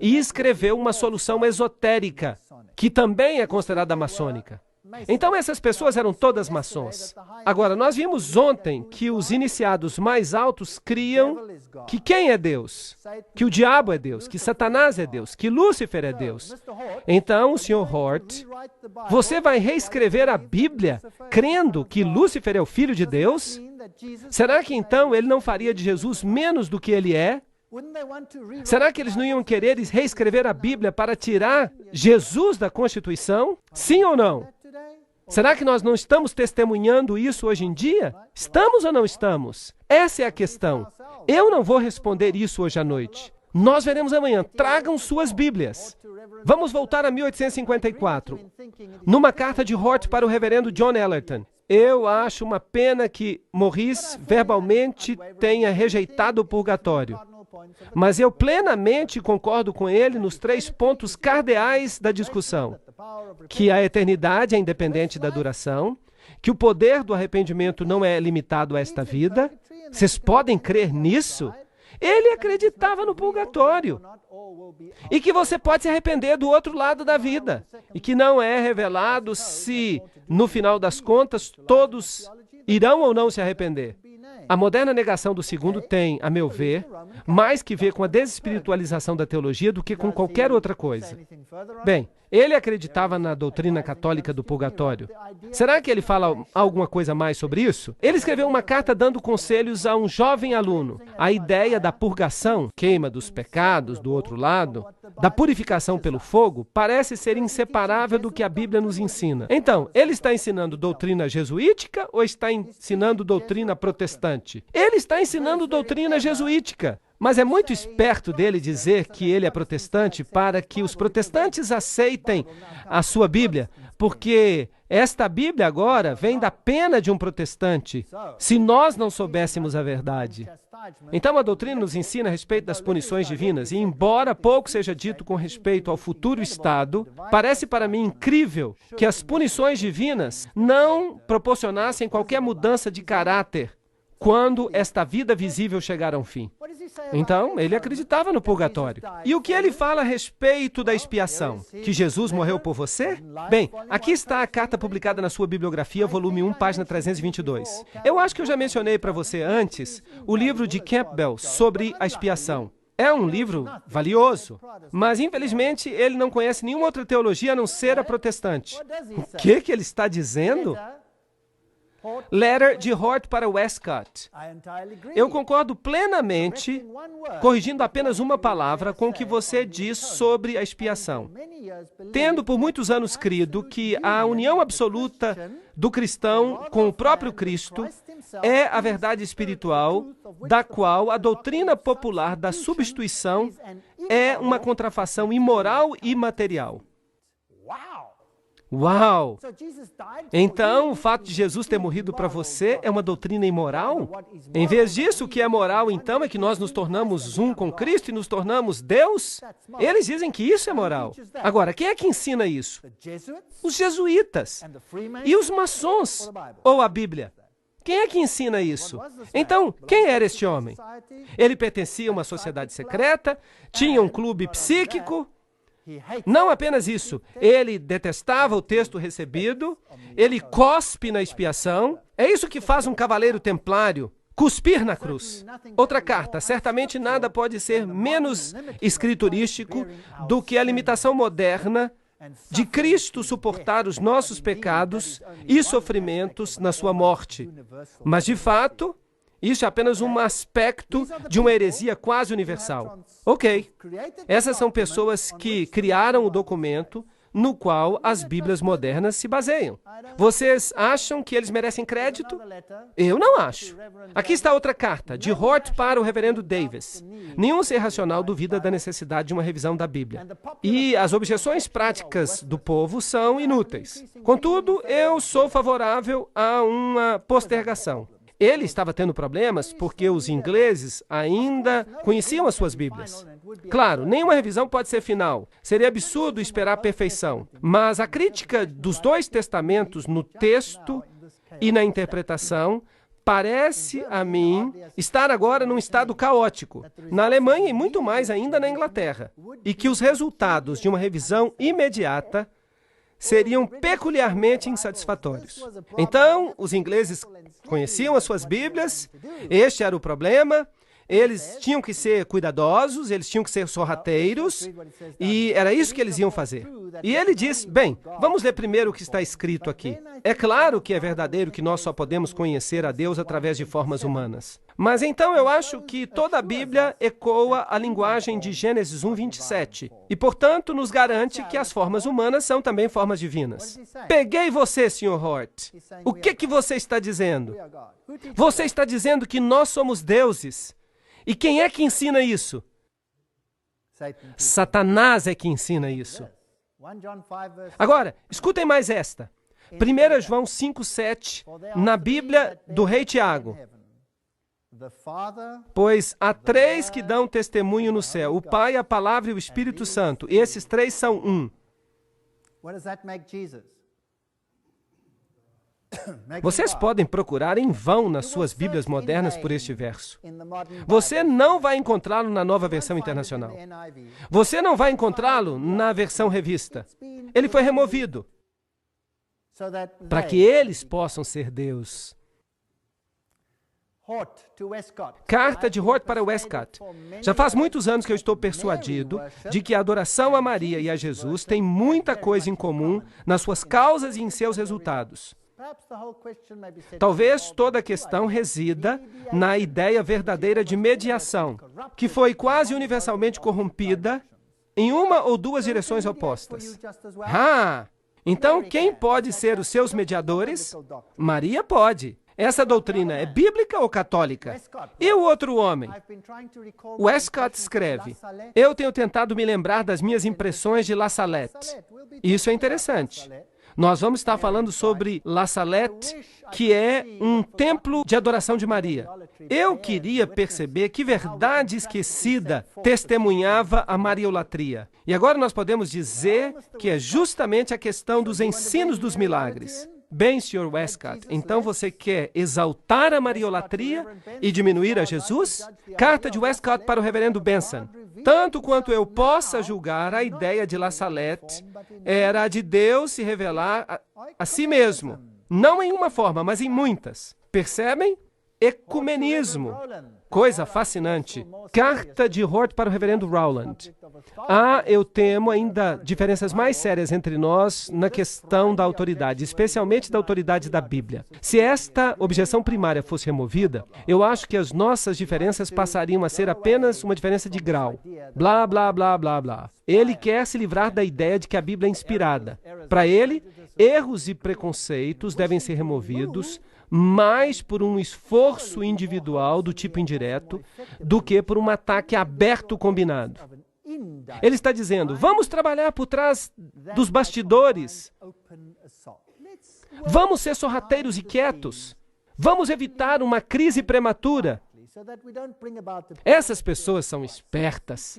E escreveu uma solução esotérica, que também é considerada maçônica. Então essas pessoas eram todas maçons. Agora, nós vimos ontem que os iniciados mais altos criam que quem é Deus? Que o diabo é Deus, que Satanás é Deus, que Lúcifer é Deus. Então, Sr. Hort, você vai reescrever a Bíblia crendo que Lúcifer é o Filho de Deus? Será que então ele não faria de Jesus menos do que ele é? Será que eles não iam querer reescrever a Bíblia para tirar Jesus da Constituição? Sim ou não? Será que nós não estamos testemunhando isso hoje em dia? Estamos ou não estamos? Essa é a questão. Eu não vou responder isso hoje à noite. Nós veremos amanhã. Tragam suas Bíblias. Vamos voltar a 1854. Numa carta de Hort para o reverendo John Ellerton. Eu acho uma pena que Maurice verbalmente tenha rejeitado o purgatório. Mas eu plenamente concordo com ele nos 3 pontos cardeais da discussão. Que a eternidade é independente da duração, que o poder do arrependimento não é limitado a esta vida. Vocês podem crer nisso? Ele acreditava no purgatório. E que você pode se arrepender do outro lado da vida. E que não é revelado se, no final das contas, todos irão ou não se arrepender. A moderna negação do segundo tem, a meu ver, mais que ver com a desespiritualização da teologia do que com qualquer outra coisa. Bem, ele acreditava na doutrina católica do purgatório. Será que ele fala alguma coisa mais sobre isso? Ele escreveu uma carta dando conselhos a um jovem aluno. A ideia da purgação, queima dos pecados do outro lado, da purificação pelo fogo, parece ser inseparável do que a Bíblia nos ensina. Então, ele está ensinando doutrina jesuítica ou está ensinando doutrina protestante? Ele está ensinando doutrina jesuítica. Mas é muito esperto dele dizer que ele é protestante para que os protestantes aceitem a sua Bíblia, porque esta Bíblia agora vem da pena de um protestante, se nós não soubéssemos a verdade. Então a doutrina nos ensina a respeito das punições divinas, e embora pouco seja dito com respeito ao futuro estado, parece para mim incrível que as punições divinas não proporcionassem qualquer mudança de caráter quando esta vida visível chegar a um fim. Então, ele acreditava no purgatório. E o que ele fala a respeito da expiação? Que Jesus morreu por você? Bem, aqui está a carta publicada na sua bibliografia, volume 1, página 322. Eu acho que eu já mencionei para você antes o livro de Campbell sobre a expiação. É um livro valioso, mas infelizmente ele não conhece nenhuma outra teologia a não ser a protestante. O que ele está dizendo? Letter de Hort para Westcott. Eu concordo plenamente, corrigindo apenas uma palavra, com o que você diz sobre a expiação. Tendo por muitos anos crido que a união absoluta do cristão com o próprio Cristo é a verdade espiritual, da qual a doutrina popular da substituição é uma contrafação imoral e material. Uau! Então, o fato de Jesus ter morrido para você é uma doutrina imoral? Em vez disso, o que é moral, então, é que nós nos tornamos um com Cristo e nos tornamos Deus? Eles dizem que isso é moral. Agora, quem é que ensina isso? Os jesuítas e os maçons, ou a Bíblia. Quem é que ensina isso? Então, quem era este homem? Ele pertencia a uma sociedade secreta, tinha um clube psíquico. Não apenas isso, ele detestava o texto recebido, ele cospe na expiação. É isso que faz um cavaleiro templário, cuspir na cruz. Outra carta, certamente nada pode ser menos escriturístico do que a limitação moderna de Cristo suportar os nossos pecados e sofrimentos na sua morte. Mas, de fato, isso é apenas um aspecto de uma heresia quase universal. Ok, essas são pessoas que criaram o documento no qual as Bíblias modernas se baseiam. Vocês acham que eles merecem crédito? Eu não acho. Aqui está outra carta, de Hort para o reverendo Davis. Nenhum ser racional duvida da necessidade de uma revisão da Bíblia. E as objeções práticas do povo são inúteis. Contudo, eu sou favorável a uma postergação. Ele estava tendo problemas porque os ingleses ainda conheciam as suas Bíblias. Claro, nenhuma revisão pode ser final. Seria absurdo esperar a perfeição. Mas a crítica dos dois testamentos no texto e na interpretação parece a mim estar agora num estado caótico, na Alemanha e muito mais ainda na Inglaterra, e que os resultados de uma revisão imediata seriam peculiarmente insatisfatórios. Então, os ingleses conheciam as suas Bíblias, este era o problema, eles tinham que ser cuidadosos, eles tinham que ser sorrateiros, e era isso que eles iam fazer. E ele diz, bem, vamos ler primeiro o que está escrito aqui. É claro que é verdadeiro que nós só podemos conhecer a Deus através de formas humanas. Mas então eu acho que toda a Bíblia ecoa a linguagem de Gênesis 1:27 e, portanto, nos garante que as formas humanas são também formas divinas. Peguei você, Sr. Hort. O que você está dizendo? Você está dizendo que nós somos deuses. E quem é que ensina isso? Satanás é que ensina isso. Agora, escutem mais esta. 1 João 5,7, na Bíblia do rei Tiago. Pois há três que dão testemunho no céu, o Pai, a Palavra e o Espírito Santo. E esses três são um. Vocês podem procurar em vão nas suas Bíblias modernas por este verso. Você não vai encontrá-lo na Nova Versão Internacional. Você não vai encontrá-lo na versão revista. Ele foi removido para que eles possam ser Deus. Carta de Hort para Westcott. Já faz muitos anos que eu estou persuadido de que a adoração a Maria e a Jesus tem muita coisa em comum nas suas causas e em seus resultados. Talvez toda a questão resida na ideia verdadeira de mediação, que foi quase universalmente corrompida em uma ou duas direções opostas. Então quem pode ser os seus mediadores? Maria pode. Essa doutrina é bíblica ou católica? E o outro homem? Westcott escreve, eu tenho tentado me lembrar das minhas impressões de La Salette. Isso é interessante. Nós vamos estar falando sobre La Salette, que é um templo de adoração de Maria. Eu queria perceber que verdade esquecida testemunhava a mariolatria. E agora nós podemos dizer que é justamente a questão dos ensinos dos milagres. Bem, Sr. Westcott, então você quer exaltar a mariolatria e diminuir a Jesus? Carta de Westcott para o reverendo Benson. Tanto quanto eu possa julgar, a ideia de La Salette era a de Deus se revelar a si mesmo. Não em uma forma, mas em muitas. Percebem? Ecumenismo. Coisa fascinante. Carta de Hort para o reverendo Rowland. Eu temo ainda diferenças mais sérias entre nós na questão da autoridade, especialmente da autoridade da Bíblia. Se esta objeção primária fosse removida, eu acho que as nossas diferenças passariam a ser apenas uma diferença de grau. Blá, blá, blá, blá, blá. Ele quer se livrar da ideia de que a Bíblia é inspirada. Para ele, erros e preconceitos devem ser removidos mais por um esforço individual do tipo indireto do que por um ataque aberto combinado. Ele está dizendo, vamos trabalhar por trás dos bastidores. Vamos ser sorrateiros e quietos. Vamos evitar uma crise prematura. Essas pessoas são espertas.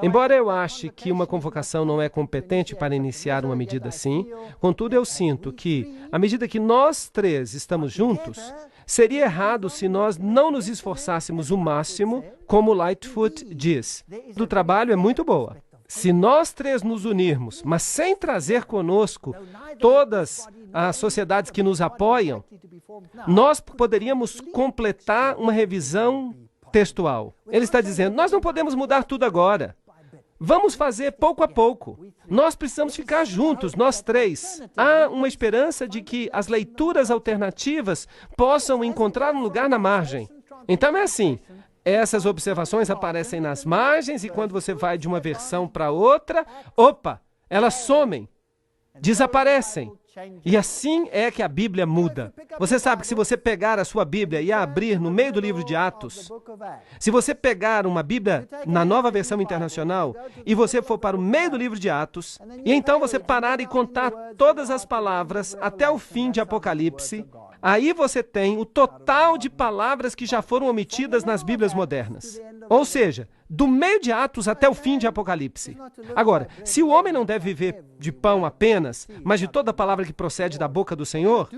Embora eu ache que uma convocação não é competente para iniciar uma medida assim, contudo eu sinto que, à medida que nós três estamos juntos, seria errado se nós não nos esforçássemos o máximo, como Lightfoot diz. Do trabalho é muito boa. Se nós três nos unirmos, mas sem trazer conosco todas as sociedades que nos apoiam, nós poderíamos completar uma revisão textual. Ele está dizendo, nós não podemos mudar tudo agora. Vamos fazer pouco a pouco. Nós precisamos ficar juntos, nós três. Há uma esperança de que as leituras alternativas possam encontrar um lugar na margem. Então é assim, essas observações aparecem nas margens e quando você vai de uma versão para outra, elas somem, desaparecem. E assim é que a Bíblia muda. Você sabe que se você pegar a sua Bíblia e a abrir no meio do livro de Atos, se você pegar uma Bíblia na Nova Versão Internacional e você for para o meio do livro de Atos, e então você parar e contar todas as palavras até o fim de Apocalipse, aí você tem o total de palavras que já foram omitidas nas Bíblias modernas. Ou seja, do meio de Atos até o fim de Apocalipse. Agora, se o homem não deve viver de pão apenas, mas de toda palavra que procede da boca do Senhor,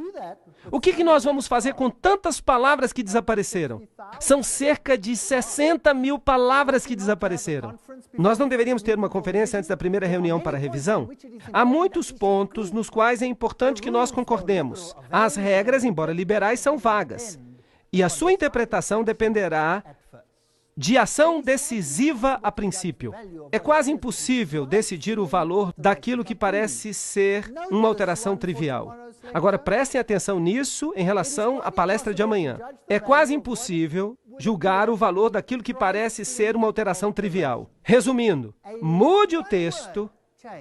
o que nós vamos fazer com tantas palavras que desapareceram? São cerca de 60 mil palavras que desapareceram. Nós não deveríamos ter uma conferência antes da primeira reunião para revisão? Há muitos pontos nos quais é importante que nós concordemos. As regras, embora liberais, são vagas. E a sua interpretação dependerá de ação decisiva a princípio. É quase impossível decidir o valor daquilo que parece ser uma alteração trivial. Agora, prestem atenção nisso em relação à palestra de amanhã. É quase impossível julgar o valor daquilo que parece ser uma alteração trivial. Resumindo, mude o texto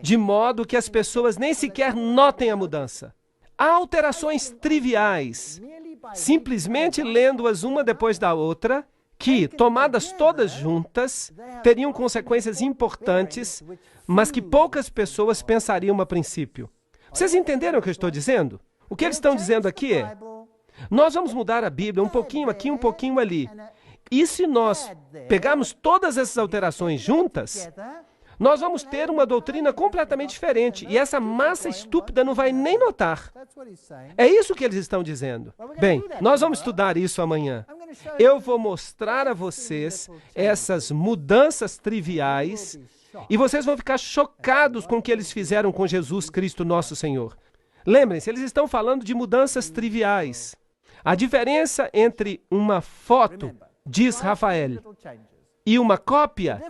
de modo que as pessoas nem sequer notem a mudança. Há alterações triviais, simplesmente lendo-as uma depois da outra, que, tomadas todas juntas, teriam consequências importantes, mas que poucas pessoas pensariam a princípio. Vocês entenderam o que eu estou dizendo? O que eles estão dizendo aqui é: nós vamos mudar a Bíblia um pouquinho aqui, um pouquinho ali. E se nós pegarmos todas essas alterações juntas, nós vamos ter uma doutrina completamente diferente. E essa massa estúpida não vai nem notar. É isso que eles estão dizendo. Bem, nós vamos estudar isso amanhã. Eu vou mostrar a vocês essas mudanças triviais e vocês vão ficar chocados com o que eles fizeram com Jesus Cristo, nosso Senhor. Lembrem-se, eles estão falando de mudanças triviais. A diferença entre uma foto, diz Rafael, e uma cópia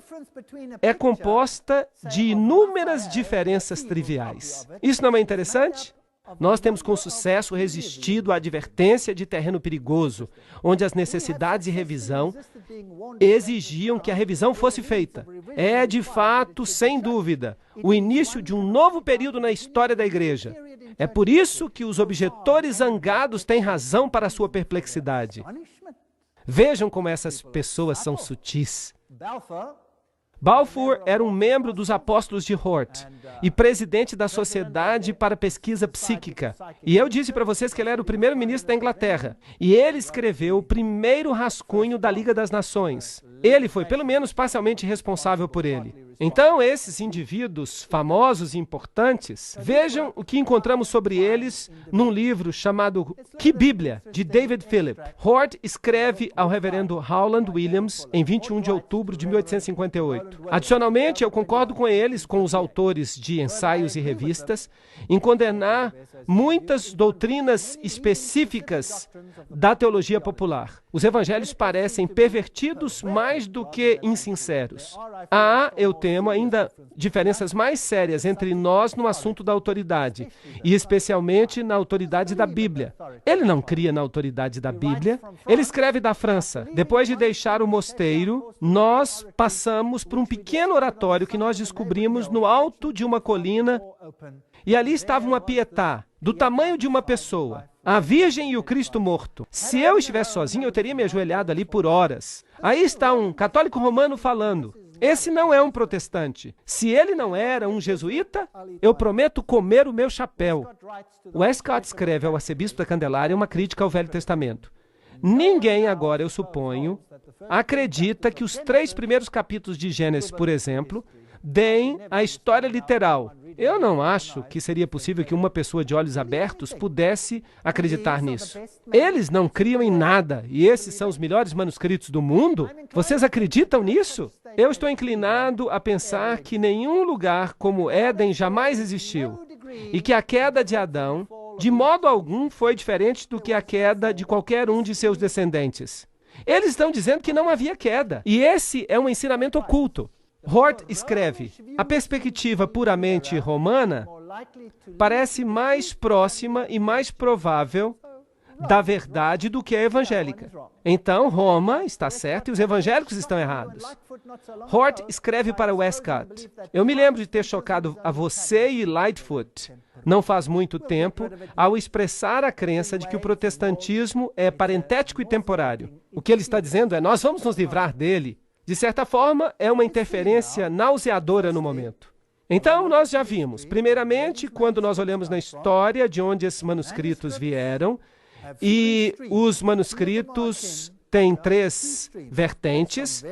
é composta de inúmeras diferenças triviais. Isso não é interessante? Nós temos com sucesso resistido à advertência de terreno perigoso, onde as necessidades de revisão exigiam que a revisão fosse feita. É, de fato, sem dúvida, o início de um novo período na história da igreja. É por isso que os objetores zangados têm razão para a sua perplexidade. Vejam como essas pessoas são sutis. Balfour era um membro dos Apóstolos de Hort e presidente da Sociedade para Pesquisa Psíquica. E eu disse para vocês que ele era o primeiro-ministro da Inglaterra. E ele escreveu o primeiro rascunho da Liga das Nações. Ele foi, pelo menos, parcialmente responsável por ele. Então, esses indivíduos famosos e importantes, vejam o que encontramos sobre eles num livro chamado Que Bíblia, de David Philip. Hort escreve ao reverendo Howland Williams em 21 de outubro de 1858. Adicionalmente, eu concordo com eles, com os autores de ensaios e revistas, em condenar muitas doutrinas específicas da teologia popular. Os evangelhos parecem pervertidos mais do que insinceros. Há, eu temo, ainda diferenças mais sérias entre nós no assunto da autoridade, e especialmente na autoridade da Bíblia. Ele não cria na autoridade da Bíblia. Ele escreve da França. Depois de deixar o mosteiro, nós passamos por um pequeno oratório que nós descobrimos no alto de uma colina, e ali estava uma pietá, do tamanho de uma pessoa, a Virgem e o Cristo morto. Se eu estivesse sozinho, eu teria me ajoelhado ali por horas. Aí está um católico romano falando. Esse não é um protestante. Se ele não era um jesuíta, eu prometo comer o meu chapéu. Westcott escreve ao arcebispo da Candelária uma crítica ao Velho Testamento. Ninguém agora, eu suponho, acredita que os 3 primeiros capítulos de Gênesis, por exemplo, deem a história literal. Eu não acho que seria possível que uma pessoa de olhos abertos pudesse acreditar nisso. Eles não criam em nada, e esses são os melhores manuscritos do mundo? Vocês acreditam nisso? Eu estou inclinado a pensar que nenhum lugar como Éden jamais existiu, e que a queda de Adão, de modo algum, foi diferente do que a queda de qualquer um de seus descendentes. Eles estão dizendo que não havia queda, e esse é um ensinamento oculto. Hort escreve: a perspectiva puramente romana parece mais próxima e mais provável da verdade do que a evangélica. Então, Roma está certa e os evangélicos estão errados. Hort escreve para Westcott: eu me lembro de ter chocado a você e Lightfoot, não faz muito tempo, ao expressar a crença de que o protestantismo é parentético e temporário. O que ele está dizendo é: nós vamos nos livrar dele. De certa forma, é uma interferência nauseadora no momento. Então, nós já vimos, primeiramente, quando nós olhamos na história de onde esses manuscritos vieram, e os manuscritos têm 3 vertentes,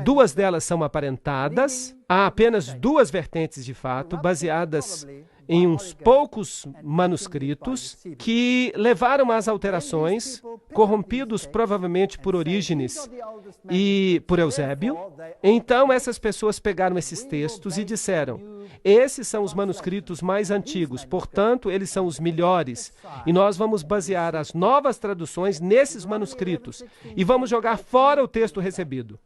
2 delas são aparentadas, há apenas 2 vertentes de fato, baseadas em uns poucos manuscritos que levaram às alterações, corrompidos provavelmente por Orígenes e por Eusébio. Então, essas pessoas pegaram esses textos e disseram: esses são os manuscritos mais antigos, portanto, eles são os melhores, e nós vamos basear as novas traduções nesses manuscritos, e vamos jogar fora o texto recebido.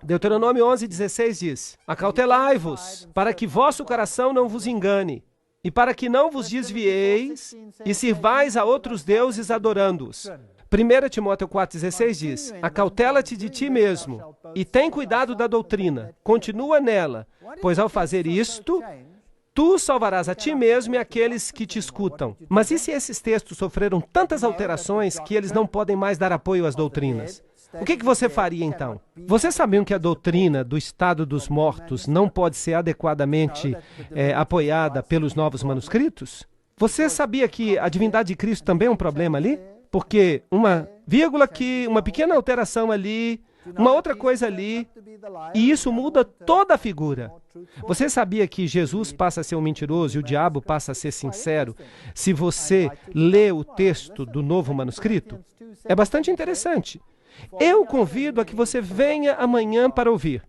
Deuteronômio 11:16 diz: acautelai-vos, para que vosso coração não vos engane, e para que não vos desvieis e sirvais a outros deuses adorando-os. 1 Timóteo 4,16 diz: acautela-te de ti mesmo, e tem cuidado da doutrina, continua nela, pois ao fazer isto, tu salvarás a ti mesmo e aqueles que te escutam. Mas e se esses textos sofreram tantas alterações que eles não podem mais dar apoio às doutrinas? o que você faria então? Vocês sabiam que a doutrina do estado dos mortos não pode ser adequadamente apoiada pelos novos manuscritos? Você sabia que a divindade de Cristo também é um problema ali? Porque uma vírgula aqui, uma pequena alteração ali, uma outra coisa ali, e isso muda toda a figura. Você sabia que Jesus passa a ser um mentiroso e o diabo passa a ser sincero se você lê o texto do novo manuscrito? É bastante interessante. Eu convido a que você venha amanhã para ouvir.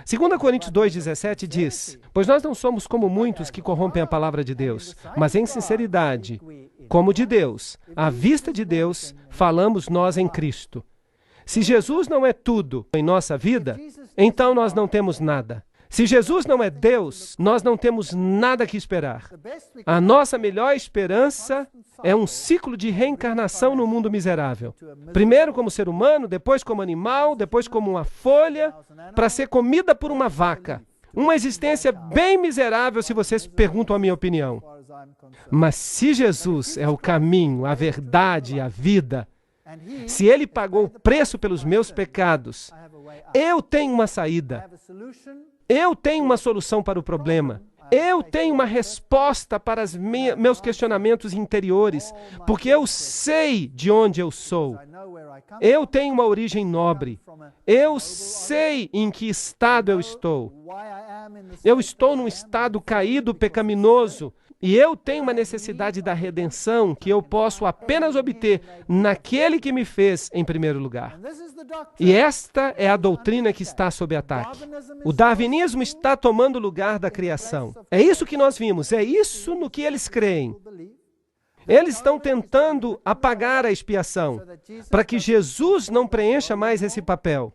2 Coríntios 2,17 diz: Pois nós não somos como muitos que corrompem a palavra de Deus, mas em sinceridade, como de Deus, à vista de Deus, falamos nós em Cristo. Se Jesus não é tudo em nossa vida, então nós não temos nada. Se Jesus não é Deus, nós não temos nada que esperar. A nossa melhor esperança é um ciclo de reencarnação no mundo miserável. Primeiro como ser humano, depois como animal, depois como uma folha, para ser comida por uma vaca. Uma existência bem miserável, se vocês perguntam a minha opinião. Mas se Jesus é o caminho, a verdade e a vida, se Ele pagou o preço pelos meus pecados, eu tenho uma saída. Eu tenho uma solução para o problema. Eu tenho uma resposta para os meus questionamentos interiores, porque eu sei de onde eu sou. Eu tenho uma origem nobre. Eu sei em que estado eu estou. Eu estou num estado caído, pecaminoso, e eu tenho uma necessidade da redenção que eu posso apenas obter naquele que me fez em primeiro lugar. E esta é a doutrina que está sob ataque. O darwinismo está tomando o lugar da criação. É isso que nós vimos, é isso no que eles creem. Eles estão tentando apagar a expiação, para que Jesus não preencha mais esse papel.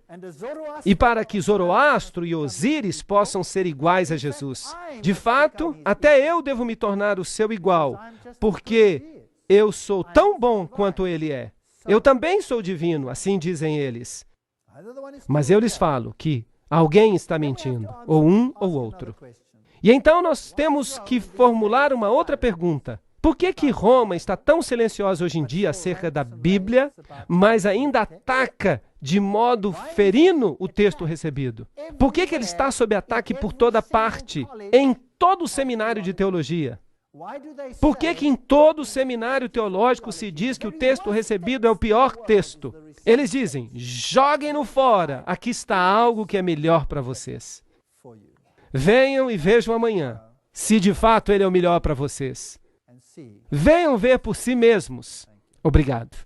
E para que Zoroastro e Osíris possam ser iguais a Jesus. De fato, até eu devo me tornar o seu igual, porque eu sou tão bom quanto ele é. Eu também sou divino, assim dizem eles. Mas eu lhes falo que alguém está mentindo, ou um ou outro. E então nós temos que formular uma outra pergunta. Por que Roma está tão silenciosa hoje em dia acerca da Bíblia, mas ainda ataca de modo ferino o texto recebido? Por que ele está sob ataque por toda parte, em todo o seminário de teologia? Por que em todo o seminário teológico se diz que o texto recebido é o pior texto? Eles dizem, joguem-no fora, aqui está algo que é melhor para vocês. Venham e vejam amanhã, se de fato ele é o melhor para vocês. Venham ver por si mesmos. Obrigado.